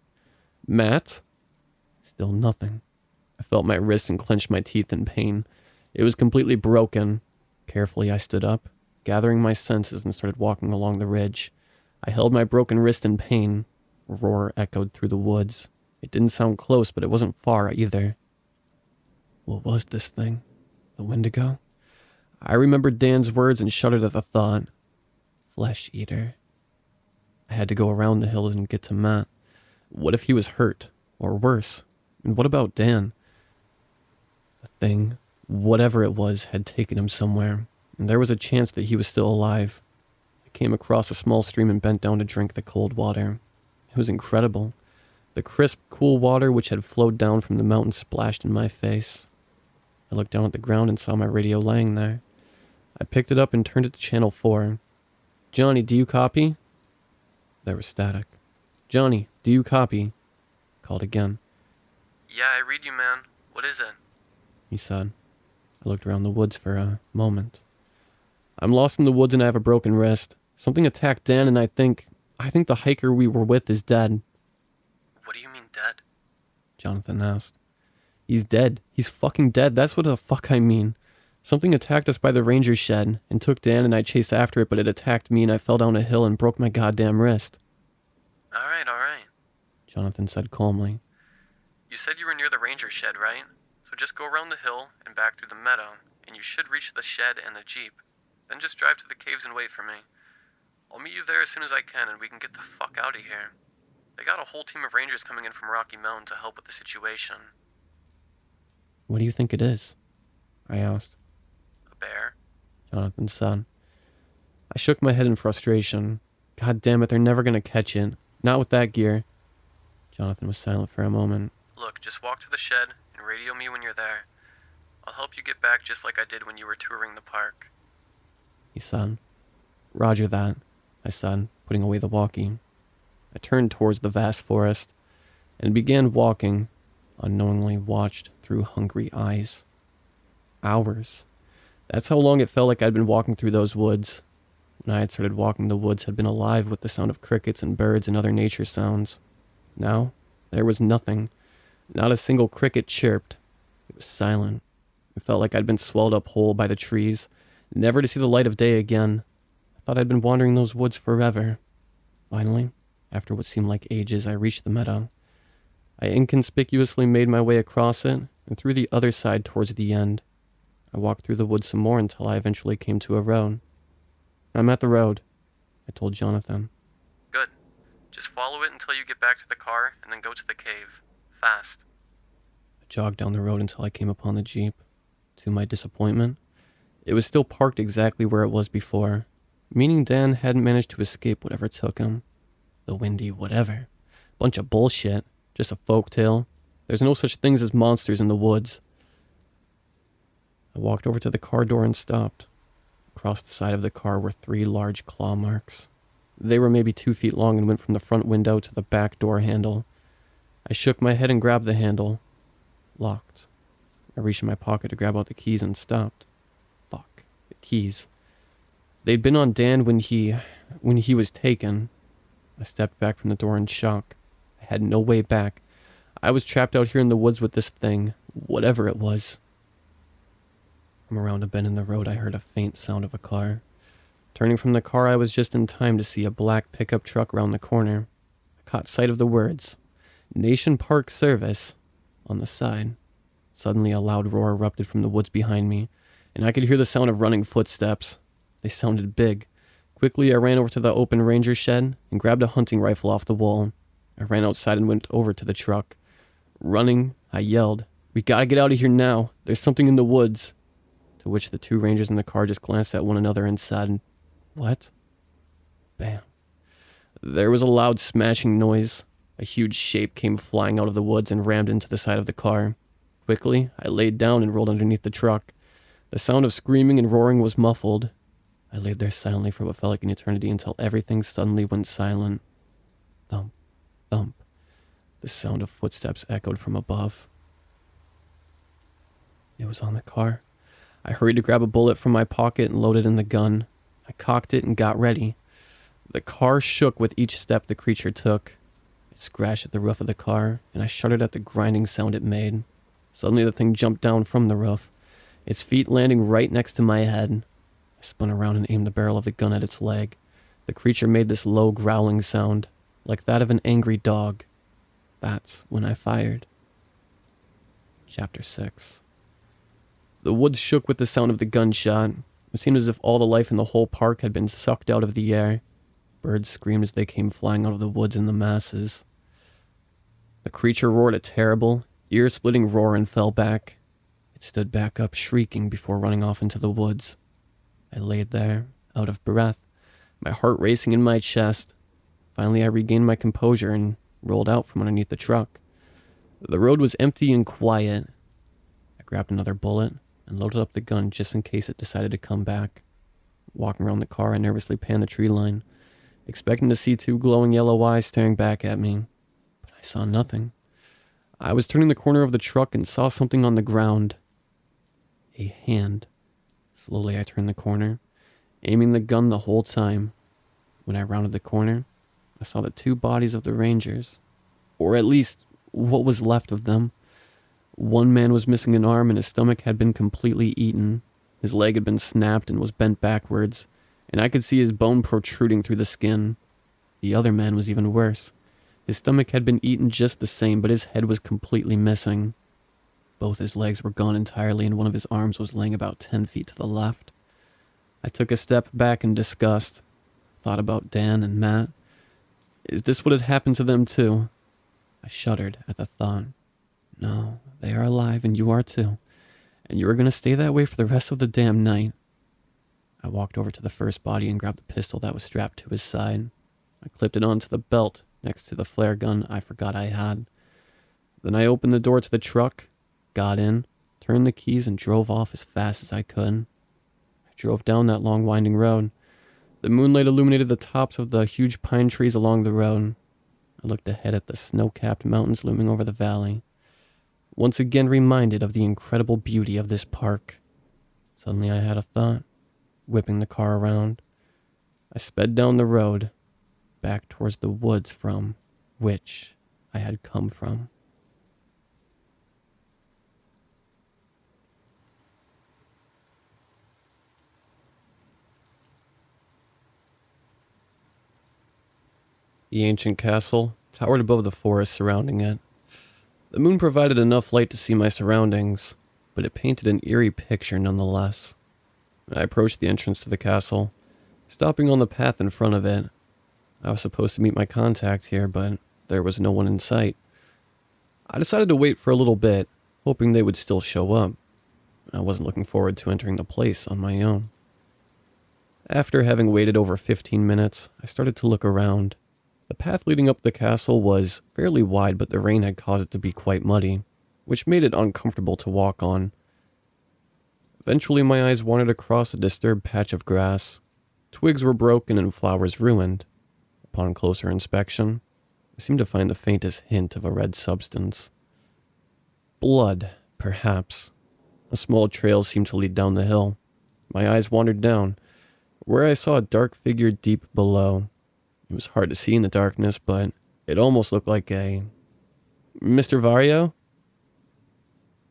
Matt? Still nothing. I felt my wrist and clenched my teeth in pain. It was completely broken. Carefully, I stood up, gathering my senses, and started walking along the ridge. I held my broken wrist in pain. A roar echoed through the woods. It didn't sound close, but it wasn't far either. What was this thing? The Wendigo? I remembered Dan's words and shuddered at the thought. Flesh eater. I had to go around the hill and get to Matt. What if he was hurt? Or worse? And what about Dan? The thing, whatever it was, had taken him somewhere, and there was a chance that he was still alive. I came across a small stream and bent down to drink the cold water. It was incredible. The crisp, cool water which had flowed down from the mountain splashed in my face. I looked down at the ground and saw my radio laying there. I picked it up and turned it to channel 4. Johnny, do you copy? There was static. Johnny, do you copy? Called again. Yeah, I read you, man. What is it? He said. I looked around the woods for a moment. I'm lost in the woods and I have a broken wrist. Something attacked Dan and I think the hiker we were with is dead. What do you mean dead? Jonathan asked. He's dead. He's fucking dead. That's what the fuck I mean. Something attacked us by the ranger shed and took Dan and I chased after it, but it attacked me and I fell down a hill and broke my goddamn wrist. Alright. Jonathan said calmly. You said you were near the ranger shed, right? So just go around the hill and back through the meadow, and you should reach the shed and the Jeep. Then just drive to the caves and wait for me. I'll meet you there as soon as I can and we can get the fuck out of here. They got a whole team of rangers coming in from Rocky Mountain to help with the situation. What do you think it is? I asked. A bear? Jonathan said. I shook my head in frustration. God damn it, they're never gonna catch it. Not with that gear. Jonathan was silent for a moment. Look, just walk to the shed and radio me when you're there. I'll help you get back just like I did when you were touring the park. He said. Roger that, I said, putting away the walkie. I turned towards the vast forest and began walking, unknowingly watched through hungry eyes. Hours. That's how long it felt like I'd been walking through those woods. When I had started walking, the woods had been alive with the sound of crickets and birds and other nature sounds. Now, there was nothing. Not a single cricket chirped. It was silent. It felt like I'd been swallowed up whole by the trees, never to see the light of day again. I thought I'd been wandering those woods forever. Finally, after what seemed like ages, I reached the meadow. I inconspicuously made my way across it and through the other side towards the end. I walked through the woods some more until I eventually came to a road. I'm at the road, I told Jonathan. Good. Just follow it until you get back to the car and then go to the cave. Fast. I jogged down the road until I came upon the Jeep. To my disappointment, it was still parked exactly where it was before, meaning Dan hadn't managed to escape whatever took him. The windy whatever. Bunch of bullshit. Just a folktale. There's no such things as monsters in the woods. I walked over to the car door and stopped. Across the side of the car were 3 large claw marks. They were maybe 2 feet long and went from the front window to the back door handle. I shook my head and grabbed the handle. Locked. I reached in my pocket to grab out the keys and stopped. Fuck. The keys. They'd been on Dan when he was taken. I stepped back from the door in shock. I had no way back. I was trapped out here in the woods with this thing, whatever it was. From around a bend in the road, I heard a faint sound of a car. Turning from the car, I was just in time to see a black pickup truck round the corner. I caught sight of the words, Nation Park Service, on the side. Suddenly, a loud roar erupted from the woods behind me, and I could hear the sound of running footsteps. They sounded big. Quickly, I ran over to the open ranger shed and grabbed a hunting rifle off the wall. I ran outside and went over to the truck. Running, I yelled, "We gotta get out of here now. There's something in the woods." To which the 2 rangers in the car just glanced at one another and said, "What?" Bam. There was a loud smashing noise. A huge shape came flying out of the woods and rammed into the side of the car. Quickly, I laid down and rolled underneath the truck. The sound of screaming and roaring was muffled. I laid there silently for what felt like an eternity until everything suddenly went silent. Thump, thump. The sound of footsteps echoed from above. It was on the car. I hurried to grab a bullet from my pocket and load it in the gun. I cocked it and got ready. The car shook with each step the creature took. It scratched at the roof of the car, and I shuddered at the grinding sound it made. Suddenly the thing jumped down from the roof, its feet landing right next to my head. I spun around and aimed the barrel of the gun at its leg. The creature made this low growling sound, like that of an angry dog. That's when I fired. Chapter 6. The woods shook with the sound of the gunshot. It seemed as if all the life in the whole park had been sucked out of the air. Birds screamed as they came flying out of the woods in the masses. The creature roared a terrible, ear-splitting roar and fell back. It stood back up, shrieking before running off into the woods. I laid there, out of breath, my heart racing in my chest. Finally, I regained my composure and rolled out from underneath the truck. The road was empty and quiet. I grabbed another bullet and loaded up the gun just in case it decided to come back. Walking around the car, I nervously panned the tree line, expecting to see 2 glowing yellow eyes staring back at me. But I saw nothing. I was turning the corner of the truck and saw something on the ground. A hand. Slowly I turned the corner, aiming the gun the whole time. When I rounded the corner, I saw the 2 bodies of the rangers, or at least what was left of them. One man was missing an arm and his stomach had been completely eaten. His leg had been snapped and was bent backwards, and I could see his bone protruding through the skin. The other man was even worse. His stomach had been eaten just the same, but his head was completely missing. Both his legs were gone entirely, and one of his arms was laying about 10 feet to the left. I took a step back in disgust, thought about Dan and Matt. Is this what had happened to them too? I shuddered at the thought. No, they are alive and you are too. And you are going to stay that way for the rest of the damn night. I walked over to the first body and grabbed the pistol that was strapped to his side. I clipped it onto the belt next to the flare gun I forgot I had. Then I opened the door to the truck, got in, turned the keys, and drove off as fast as I could. I drove down that long winding road. The moonlight illuminated the tops of the huge pine trees along the road. I looked ahead at the snow-capped mountains looming over the valley, once again reminded of the incredible beauty of this park. Suddenly I had a thought. Whipping the car around, I sped down the road, back towards the woods from which I had come from. The ancient castle towered above the forest surrounding it. The moon provided enough light to see my surroundings, but it painted an eerie picture nonetheless. I approached the entrance to the castle, stopping on the path in front of it. I was supposed to meet my contact here, but there was no one in sight. I decided to wait for a little bit, hoping they would still show up. I wasn't looking forward to entering the place on my own. After having waited over 15 minutes, I started to look around. The path leading up the castle was fairly wide, but the rain had caused it to be quite muddy, which made it uncomfortable to walk on. Eventually, my eyes wandered across a disturbed patch of grass. Twigs were broken and flowers ruined. Upon closer inspection, I seemed to find the faintest hint of a red substance. Blood, perhaps. A small trail seemed to lead down the hill. My eyes wandered down, where I saw a dark figure deep below. It was hard to see in the darkness, but it almost looked like a... Mr. Vario?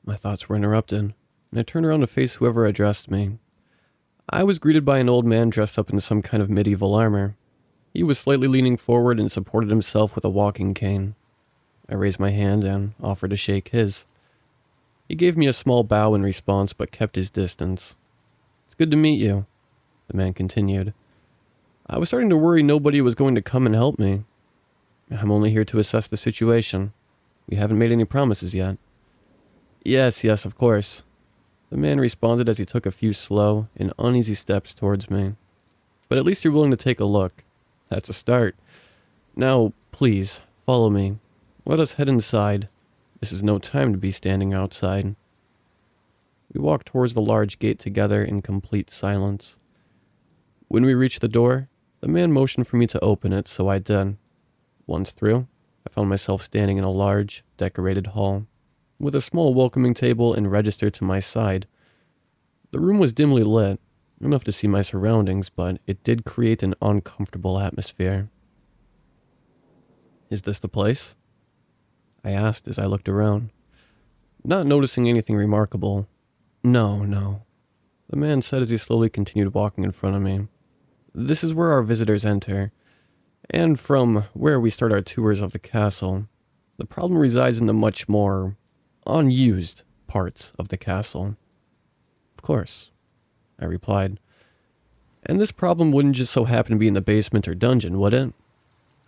My thoughts were interrupted, and I turned around to face whoever addressed me. I was greeted by an old man dressed up in some kind of medieval armor. He was slightly leaning forward and supported himself with a walking cane. I raised my hand and offered to shake his. He gave me a small bow in response, but kept his distance. "It's good to meet you," the man continued. I was starting to worry nobody was going to come and help me. "I'm only here to assess the situation. We haven't made any promises yet." Yes, of course," the man responded as he took a few slow and uneasy steps towards me. "But at least you're willing to take a look. That's a start. Now, please, follow me. Let us head inside. This is no time to be standing outside." We walked towards the large gate together in complete silence. When we reached the door, the man motioned for me to open it, so I did. Once through, I found myself standing in a large, decorated hall, with a small welcoming table and register to my side. The room was dimly lit, enough to see my surroundings, but it did create an uncomfortable atmosphere. "Is this the place?" I asked as I looked around. Not noticing anything remarkable. No," the man said as he slowly continued walking in front of me. "This is where our visitors enter, and from where we start our tours of the castle. The problem resides in the much more unused parts of the castle." "Of course," I replied. "And this problem wouldn't just so happen to be in the basement or dungeon, would it?"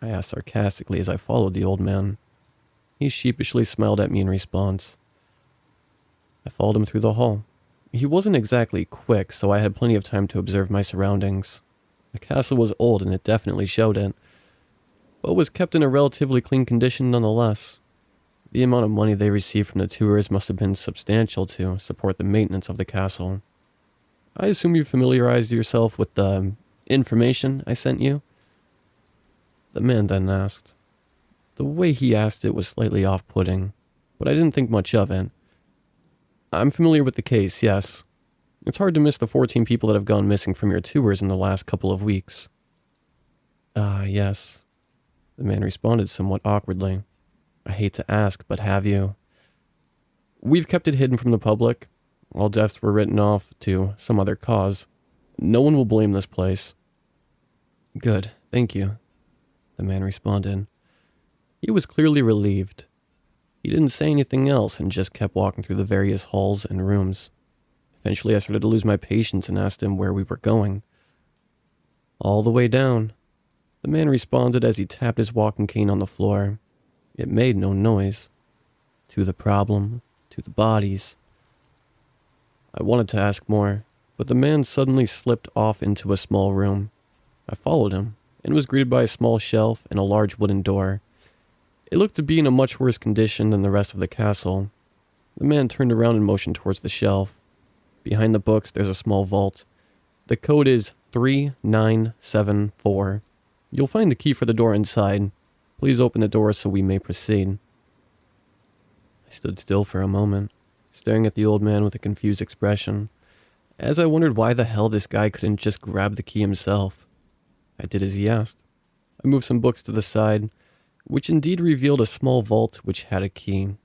I asked sarcastically as I followed the old man. He sheepishly smiled at me in response. I followed him through the hall. He wasn't exactly quick, so I had plenty of time to observe my surroundings. The castle was old and it definitely showed it, but was kept in a relatively clean condition nonetheless. The amount of money they received from the tours must have been substantial to support the maintenance of the castle. "I assume you familiarized yourself with the information I sent you?" the man then asked. The way he asked it was slightly off-putting, but I didn't think much of it. "I'm familiar with the case, yes. It's hard to miss the 14 people that have gone missing from your tours in the last couple of weeks." "Ah, yes," the man responded somewhat awkwardly. "I hate to ask, but have you?" "We've kept it hidden from the public. All deaths were written off to some other cause. No one will blame this place." "Good, thank you," the man responded. He was clearly relieved. He didn't say anything else and just kept walking through the various halls and rooms. Eventually, I started to lose my patience and asked him where we were going. "All the way down," the man responded as he tapped his walking cane on the floor. It made no noise. "To the problem, to the bodies." I wanted to ask more, but the man suddenly slipped off into a small room. I followed him and was greeted by a small shelf and a large wooden door. It looked to be in a much worse condition than the rest of the castle. The man turned around and motioned towards the shelf. Behind the books, there's a small vault. The code is 3974. You'll find the key for the door inside. Please open the door so we may proceed. I stood still for a moment, staring at the old man with a confused expression, as I wondered why the hell this guy couldn't just grab the key himself. I did as he asked. I moved some books to the side, which indeed revealed a small vault which had a key.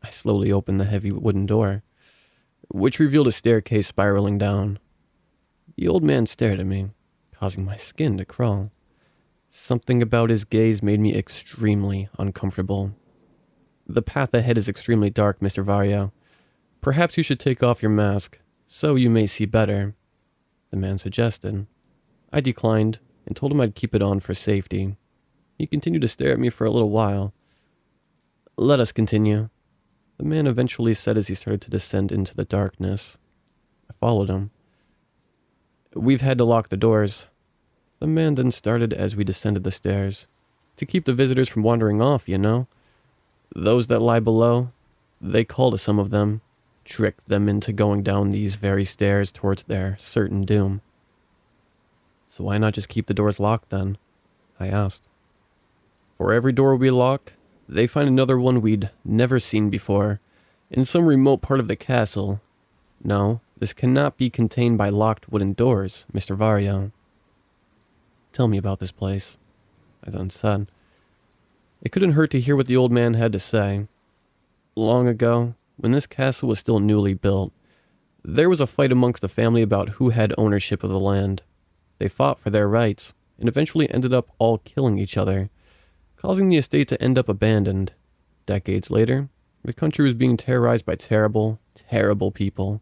I slowly opened the heavy wooden door, which revealed a staircase spiraling down. The old man stared at me, causing my skin to crawl. Something about his gaze made me extremely uncomfortable. The path ahead is extremely dark, Mr. Vario. Perhaps you should take off your mask, so you may see better, the man suggested. I declined and told him I'd keep it on for safety. He continued to stare at me for a little while. Let us continue, the man eventually said as he started to descend into the darkness. I followed him. We've had to lock the doors, the man then started as we descended the stairs. To keep the visitors from wandering off, you know. Those that lie below, they call to some of them, trick them into going down these very stairs towards their certain doom. So why not just keep the doors locked then? I asked. For every door we lock, they find another one we'd never seen before, in some remote part of the castle. No, this cannot be contained by locked wooden doors, Mr. Vario. Tell me about this place, I then said. It couldn't hurt to hear what the old man had to say. Long ago, when this castle was still newly built, there was a fight amongst the family about who had ownership of the land. They fought for their rights, and eventually ended up all killing each other, causing the estate to end up abandoned. Decades later, the country was being terrorized by terrible, terrible people.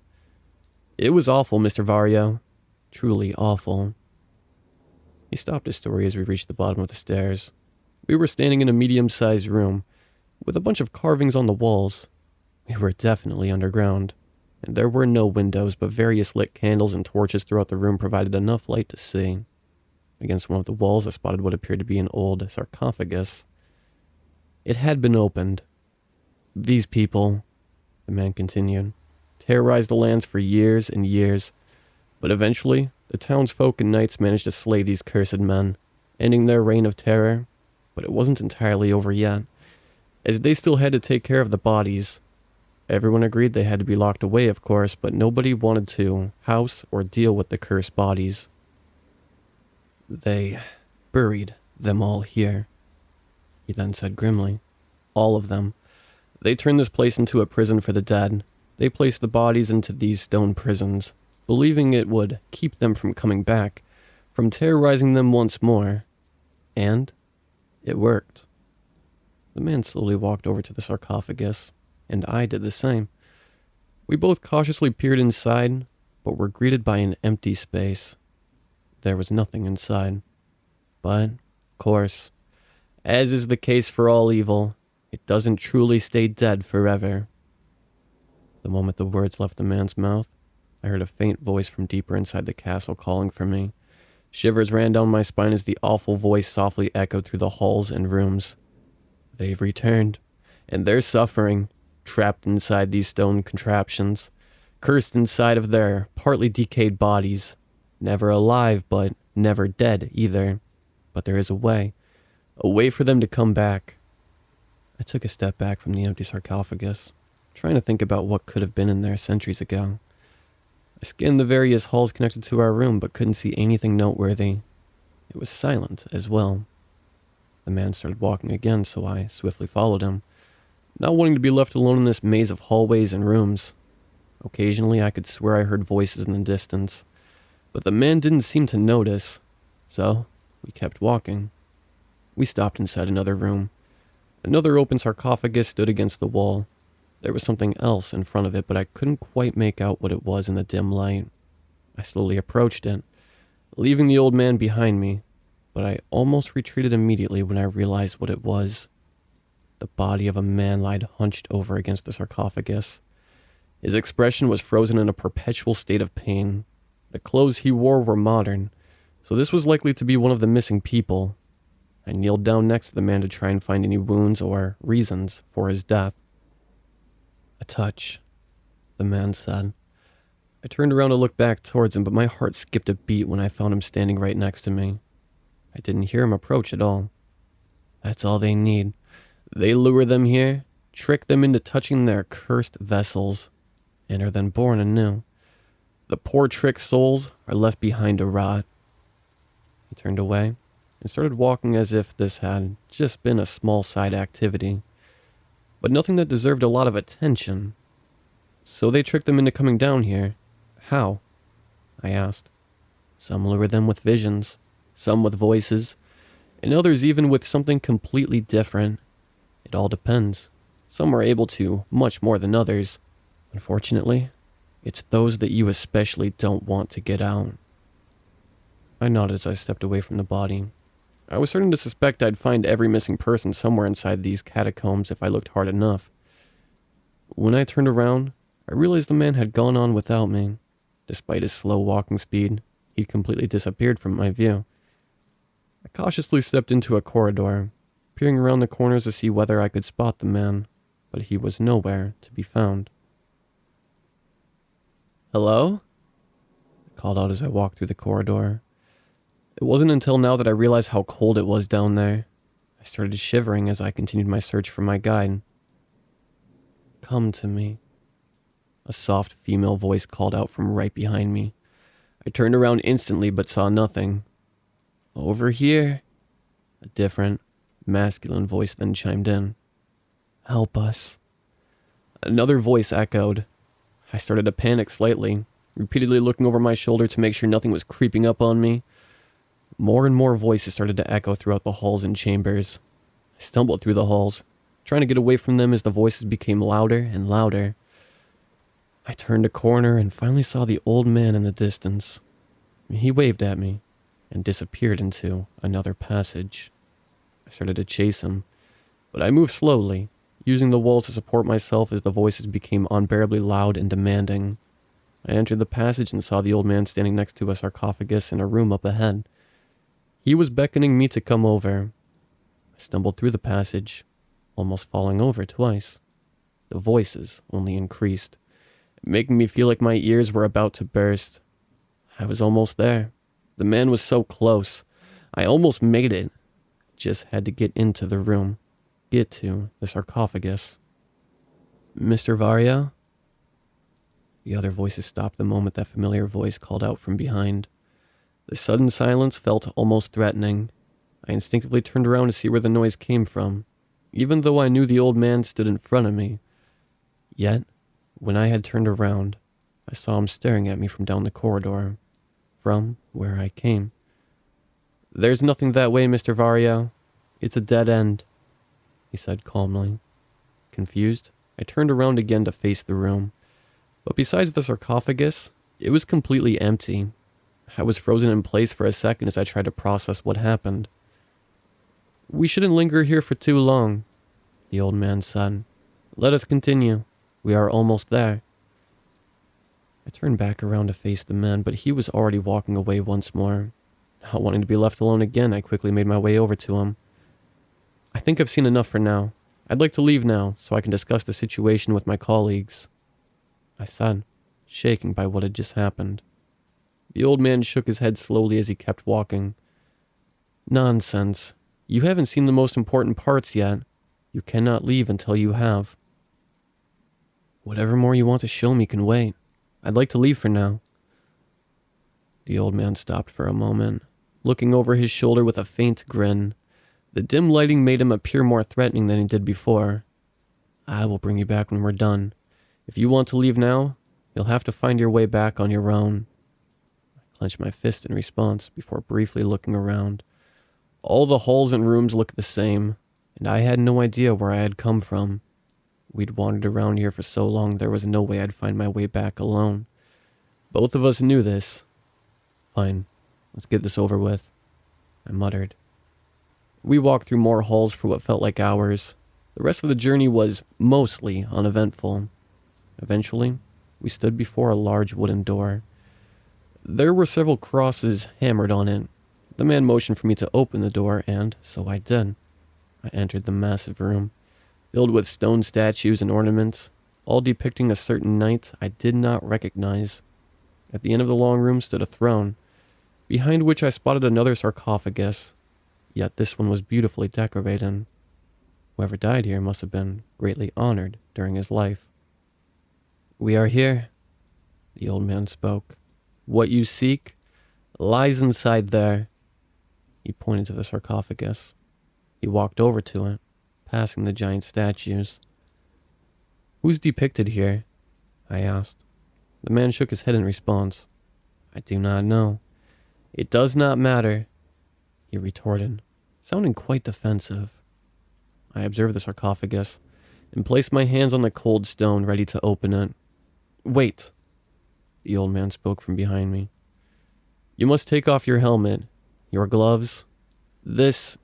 It was awful, Mr. Vario. Truly awful. He stopped his story as we reached the bottom of the stairs. We were standing in a medium-sized room, with a bunch of carvings on the walls. We were definitely underground, and there were no windows, but various lit candles and torches throughout the room provided enough light to see. Against one of the walls, I spotted what appeared to be an old sarcophagus. It had been opened. These people, the man continued, terrorized the lands for years and years, but eventually, the townsfolk and knights managed to slay these cursed men, ending their reign of terror. But it wasn't entirely over yet, as they still had to take care of the bodies. Everyone agreed they had to be locked away, of course, but nobody wanted to house or deal with the cursed bodies. They buried them all here, he then said grimly. All of them. They turned this place into a prison for the dead. They placed the bodies into these stone prisons, believing it would keep them from coming back, from terrorizing them once more. And it worked. The man slowly walked over to the sarcophagus, and I did the same. We both cautiously peered inside, but were greeted by an empty space. There was nothing inside. But, of course, as is the case for all evil, it doesn't truly stay dead forever. The moment the words left the man's mouth, I heard a faint voice from deeper inside the castle calling for me. Shivers ran down my spine as the awful voice softly echoed through the halls and rooms. They've returned, and they're suffering, trapped inside these stone contraptions, cursed inside of their partly decayed bodies, never alive, but never dead either. But there is a way for them to come back. I took a step back from the empty sarcophagus, trying to think about what could have been in there centuries ago. I scanned the various halls connected to our room, but couldn't see anything noteworthy. It was silent as well. The man started walking again, so I swiftly followed him, not wanting to be left alone in this maze of hallways and rooms. Occasionally, I could swear I heard voices in the distance, but the man didn't seem to notice, so we kept walking. We stopped inside another room. Another open sarcophagus stood against the wall. There was something else in front of it, but I couldn't quite make out what it was in the dim light. I slowly approached it, leaving the old man behind me, but I almost retreated immediately when I realized what it was. The body of a man lied hunched over against the sarcophagus. His expression was frozen in a perpetual state of pain. The clothes he wore were modern, so this was likely to be one of the missing people. I kneeled down next to the man to try and find any wounds or reasons for his death. A touch, the man said. I turned around to look back towards him, but my heart skipped a beat when I found him standing right next to me. I didn't hear him approach at all. That's all they need. They lure them here, trick them into touching their cursed vessels, and are then born anew. The poor tricked souls are left behind to rot. He turned away and started walking as if this had just been a small side activity, but nothing that deserved a lot of attention. So they tricked them into coming down here. How? I asked. Some lure them with visions, some with voices, and others even with something completely different. It all depends. Some are able to, much more than others. Unfortunately, it's those that you especially don't want to get out. I nodded as I stepped away from the body. I was starting to suspect I'd find every missing person somewhere inside these catacombs if I looked hard enough. When I turned around, I realized the man had gone on without me. Despite his slow walking speed, he'd completely disappeared from my view. I cautiously stepped into a corridor, peering around the corners to see whether I could spot the man, but he was nowhere to be found. Hello? I called out as I walked through the corridor. It wasn't until now that I realized how cold it was down there. I started shivering as I continued my search for my guide. Come to me. A soft female voice called out from right behind me. I turned around instantly but saw nothing. Over here. A different, masculine voice then chimed in. Help us. Another voice echoed. I started to panic slightly, repeatedly looking over my shoulder to make sure nothing was creeping up on me. More and more voices started to echo throughout the halls and chambers. I stumbled through the halls, trying to get away from them as the voices became louder and louder. I turned a corner and finally saw the old man in the distance. He waved at me and disappeared into another passage. I started to chase him, but I moved slowly, using the walls to support myself as the voices became unbearably loud and demanding. I entered the passage and saw the old man standing next to a sarcophagus in a room up ahead. He was beckoning me to come over. I stumbled through the passage, almost falling over twice. The voices only increased, making me feel like my ears were about to burst. I was almost there. The man was so close. I almost made it. Just had to get into the room. Get to the sarcophagus. Mr. Varya? The other voices stopped the moment that familiar voice called out from behind. The sudden silence felt almost threatening. I instinctively turned around to see where the noise came from, even though I knew the old man stood in front of me. Yet, when I had turned around, I saw him staring at me from down the corridor, from where I came. There's nothing that way, Mr. Varya. It's a dead end, he said calmly. Confused, I turned around again to face the room. But besides the sarcophagus, it was completely empty. I was frozen in place for a second as I tried to process what happened. We shouldn't linger here for too long, the old man said. Let us continue. We are almost there. I turned back around to face the man, but he was already walking away once more. Not wanting to be left alone again, I quickly made my way over to him. I think I've seen enough for now. I'd like to leave now, so I can discuss the situation with my colleagues, I said, shaken by what had just happened. The old man shook his head slowly as he kept walking. Nonsense. You haven't seen the most important parts yet. You cannot leave until you have. Whatever more you want to show me can wait. I'd like to leave for now. The old man stopped for a moment, looking over his shoulder with a faint grin. The dim lighting made him appear more threatening than he did before. I will bring you back when we're done. If you want to leave now, you'll have to find your way back on your own. I clenched my fist in response before briefly looking around. All the halls and rooms looked the same, and I had no idea where I had come from. We'd wandered around here for so long there was no way I'd find my way back alone. Both of us knew this. Fine, let's get this over with, I muttered. We walked through more halls for what felt like hours. The rest of the journey was mostly uneventful. Eventually, we stood before a large wooden door. There were several crosses hammered on it. The man motioned for me to open the door, and so I did. I entered the massive room, filled with stone statues and ornaments, all depicting a certain knight I did not recognize. At the end of the long room stood a throne, behind which I spotted another sarcophagus, yet this one was beautifully decorated. Whoever died here must have been greatly honored during his life. "We are here," the old man spoke. "What you seek lies inside there." He pointed to the sarcophagus. He walked over to it, passing the giant statues. "Who's depicted here?" I asked. The man shook his head in response. "I do not know." "It does not matter," he retorted, sounding quite defensive. I observed the sarcophagus and placed my hands on the cold stone, ready to open it. "Wait," the old man spoke from behind me. "You must take off your helmet, your gloves. This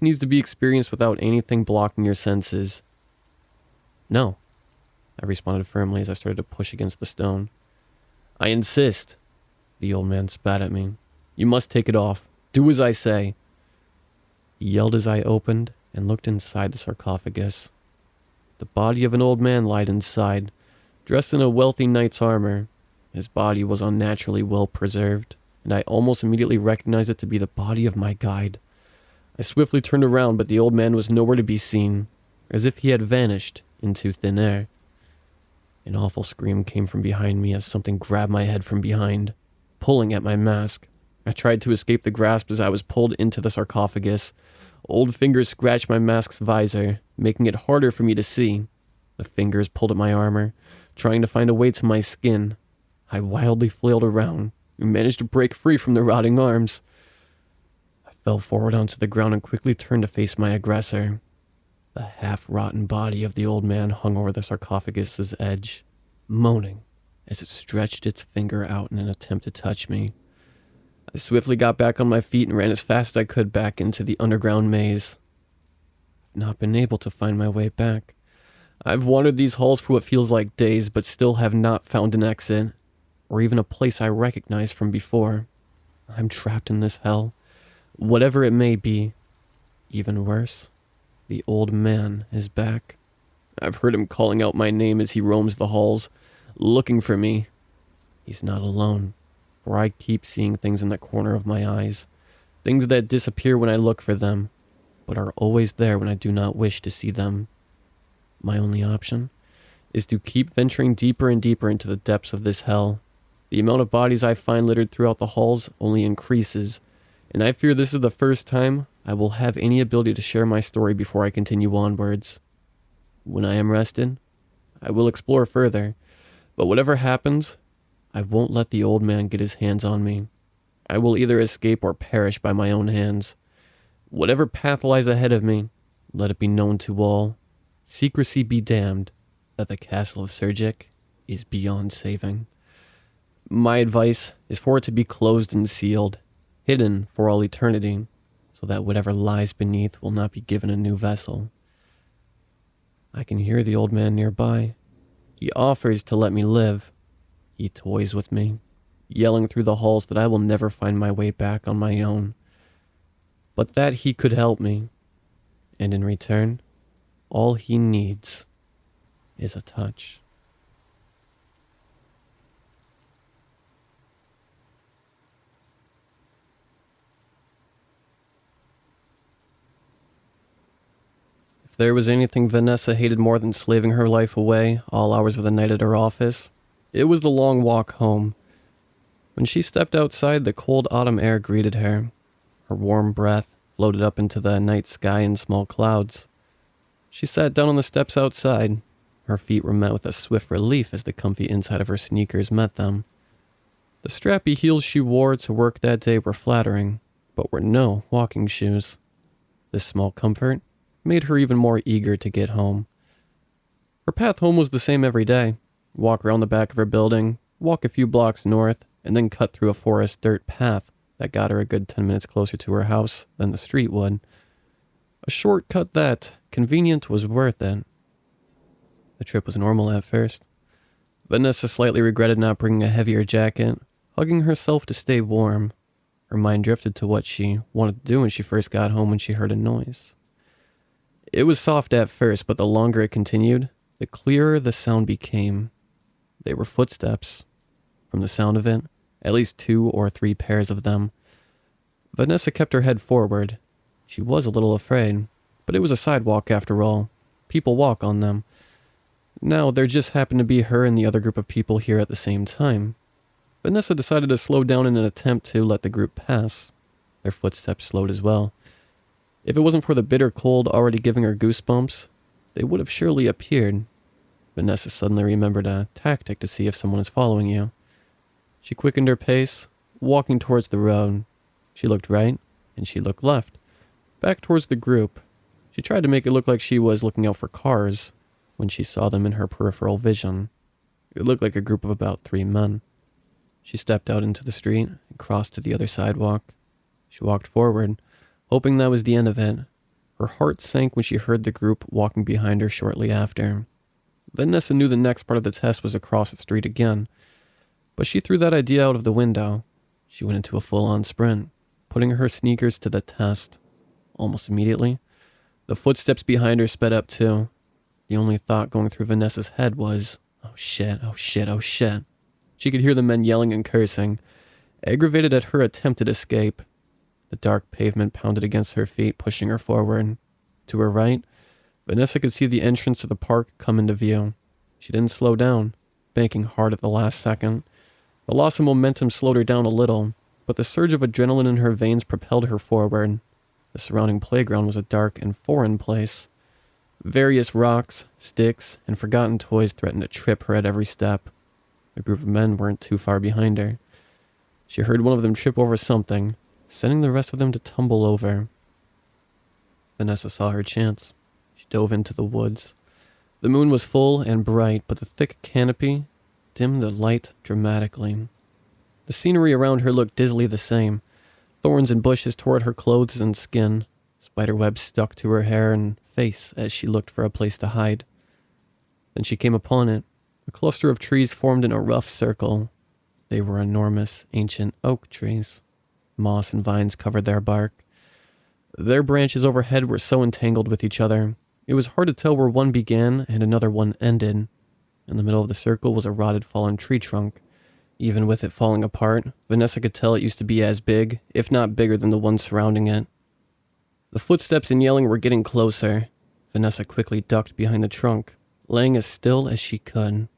needs to be experienced without anything blocking your senses." "No," I responded firmly as I started to push against the stone. "I insist," the old man spat at me. "You must take it off. Do as I say." He yelled as I opened and looked inside the sarcophagus. The body of an old man lied inside, dressed in a wealthy knight's armor. His body was unnaturally well preserved, and I almost immediately recognized it to be the body of my guide. I swiftly turned around, but the old man was nowhere to be seen, as if he had vanished into thin air. An awful scream came from behind me as something grabbed my head from behind, pulling at my mask. I tried to escape the grasp as I was pulled into the sarcophagus. Old fingers scratched my mask's visor, making it harder for me to see. The fingers pulled at my armor, trying to find a way to my skin. I wildly flailed around and managed to break free from the rotting arms. I fell forward onto the ground and quickly turned to face my aggressor. The half-rotten body of the old man hung over the sarcophagus's edge, moaning as it stretched its finger out in an attempt to touch me. I swiftly got back on my feet and ran as fast as I could back into the underground maze. I've not been able to find my way back. I've wandered these halls for what feels like days, but still have not found an exit, or even a place I recognize from before. I'm trapped in this hell, whatever it may be. Even worse, the old man is back. I've heard him calling out my name as he roams the halls, looking for me. He's not alone, for I keep seeing things in the corner of my eyes, things that disappear when I look for them, but are always there when I do not wish to see them. My only option is to keep venturing deeper and deeper into the depths of this hell. The amount of bodies I find littered throughout the halls only increases, and I fear this is the first time I will have any ability to share my story before I continue onwards. When I am rested, I will explore further, but whatever happens, I won't let the old man get his hands on me. I will either escape or perish by my own hands. Whatever path lies ahead of me, let it be known to all. Secrecy be damned, that the castle of Surgic is beyond saving. My advice is for it to be closed and sealed, hidden for all eternity, so that whatever lies beneath will not be given a new vessel. I can hear the old man nearby. He offers to let me live. He toys with me, yelling through the halls that I will never find my way back on my own, but that he could help me, and in return, all he needs is a touch. If there was anything Vanessa hated more than slaving her life away all hours of the night at her office, it was the long walk home. When she stepped outside, the cold autumn air greeted her. Her warm breath floated up into the night sky in small clouds. She sat down on the steps outside. Her feet were met with a swift relief as the comfy inside of her sneakers met them. The strappy heels she wore to work that day were flattering, but were no walking shoes. This small comfort made her even more eager to get home. Her path home was the same every day. Walk around the back of her building, walk a few blocks north, and then cut through a forest dirt path that got her a good 10 minutes closer to her house than the street would. A shortcut that, convenient, was worth it. The trip was normal at first. Vanessa slightly regretted not bringing a heavier jacket, hugging herself to stay warm. Her mind drifted to what she wanted to do when she first got home when she heard a noise. It was soft at first, but the longer it continued, the clearer the sound became. They were footsteps. From the sound of it, at least 2 or 3 pairs of them. Vanessa kept her head forward. She was a little afraid, but it was a sidewalk after all. People walk on them. Now, there just happened to be her and the other group of people here at the same time. Vanessa decided to slow down in an attempt to let the group pass. Their footsteps slowed as well. If it wasn't for the bitter cold already giving her goosebumps, they would have surely appeared. Vanessa suddenly remembered a tactic to see if someone is following you. She quickened her pace, walking towards the road. She looked right, and she looked left, back towards the group. She tried to make it look like she was looking out for cars when she saw them in her peripheral vision. It looked like a group of about 3 men. She stepped out into the street and crossed to the other sidewalk. She walked forward, hoping that was the end of it. Her heart sank when she heard the group walking behind her shortly after. Vanessa knew the next part of the test was across the street again, but she threw that idea out of the window. She went into a full-on sprint, putting her sneakers to the test. Almost immediately, the footsteps behind her sped up too. The only thought going through Vanessa's head was, "Oh shit, oh shit, oh shit." She could hear the men yelling and cursing, aggravated at her attempted escape. The dark pavement pounded against her feet, pushing her forward. To her right, Vanessa could see the entrance to the park come into view. She didn't slow down, banking hard at the last second. The loss of momentum slowed her down a little, but the surge of adrenaline in her veins propelled her forward. The surrounding playground was a dark and foreign place. Various rocks, sticks, and forgotten toys threatened to trip her at every step. The group of men weren't too far behind her. She heard one of them trip over something, sending the rest of them to tumble over. Vanessa saw her chance. She dove into the woods. The moon was full and bright, but the thick canopy dimmed the light dramatically. The scenery around her looked dizzily the same. Thorns and bushes tore at her clothes and skin. Spiderwebs stuck to her hair and face as she looked for a place to hide. Then she came upon it. A cluster of trees formed in a rough circle. They were enormous, ancient oak trees. Moss and vines covered their bark. Their branches overhead were so entangled with each other, it was hard to tell where one began and another one ended. In the middle of the circle was a rotted fallen tree trunk. Even with it falling apart, Vanessa could tell it used to be as big, if not bigger than the one surrounding it. The footsteps and yelling were getting closer. Vanessa quickly ducked behind the trunk, laying as still as she could.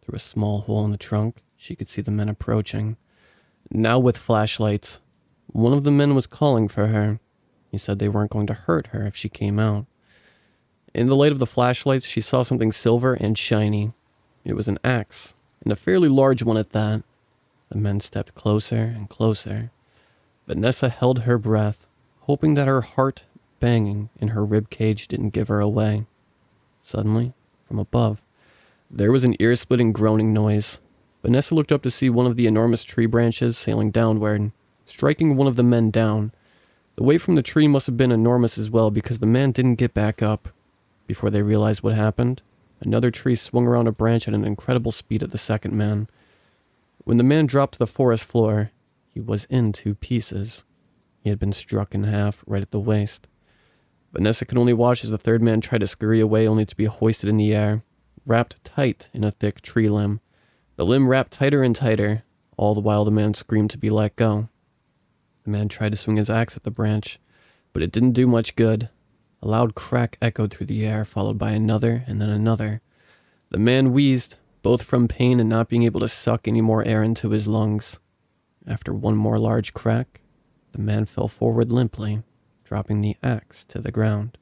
Through a small hole in the trunk, she could see the men approaching. Now with flashlights. One of the men was calling for her. He said they weren't going to hurt her if she came out. In the light of the flashlights, she saw something silver and shiny. It was an axe, and a fairly large one at that. The men stepped closer and closer. Vanessa held her breath, hoping that her heart banging in her rib cage didn't give her away. Suddenly, from above, there was an ear-splitting groaning noise. Vanessa looked up to see one of the enormous tree branches sailing downward, striking one of the men down. The weight from the tree must have been enormous as well because the man didn't get back up. Before they realized what happened, another tree swung around a branch at an incredible speed at the second man. When the man dropped to the forest floor, he was in 2 pieces. He had been struck in half right at the waist. Vanessa could only watch as the third man tried to scurry away only to be hoisted in the air, wrapped tight in a thick tree limb. The limb wrapped tighter and tighter, all the while the man screamed to be let go. The man tried to swing his axe at the branch, but it didn't do much good. A loud crack echoed through the air, followed by another and then another. The man wheezed, both from pain and not being able to suck any more air into his lungs. After one more large crack, the man fell forward limply, dropping the axe to the ground.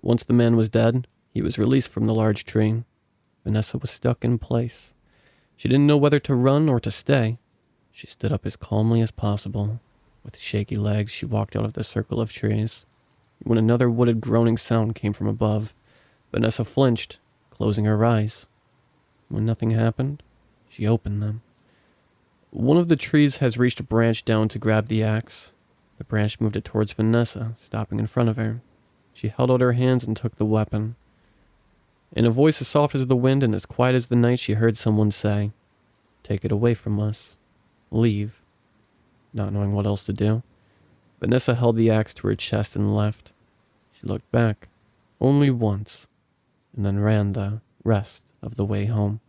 Once the man was dead, he was released from the large tree. Vanessa was stuck in place. She didn't know whether to run or to stay. She stood up as calmly as possible. With shaky legs, she walked out of the circle of trees. When another wooded groaning sound came from above, Vanessa flinched, closing her eyes. When nothing happened, she opened them. One of the trees has reached a branch down to grab the axe. The branch moved it towards Vanessa, stopping in front of her. She held out her hands and took the weapon. In a voice as soft as the wind and as quiet as the night, she heard someone say, "Take it away from us. Leave." Not knowing what else to do, Vanessa held the axe to her chest and left. She looked back, only once, and then ran the rest of the way home.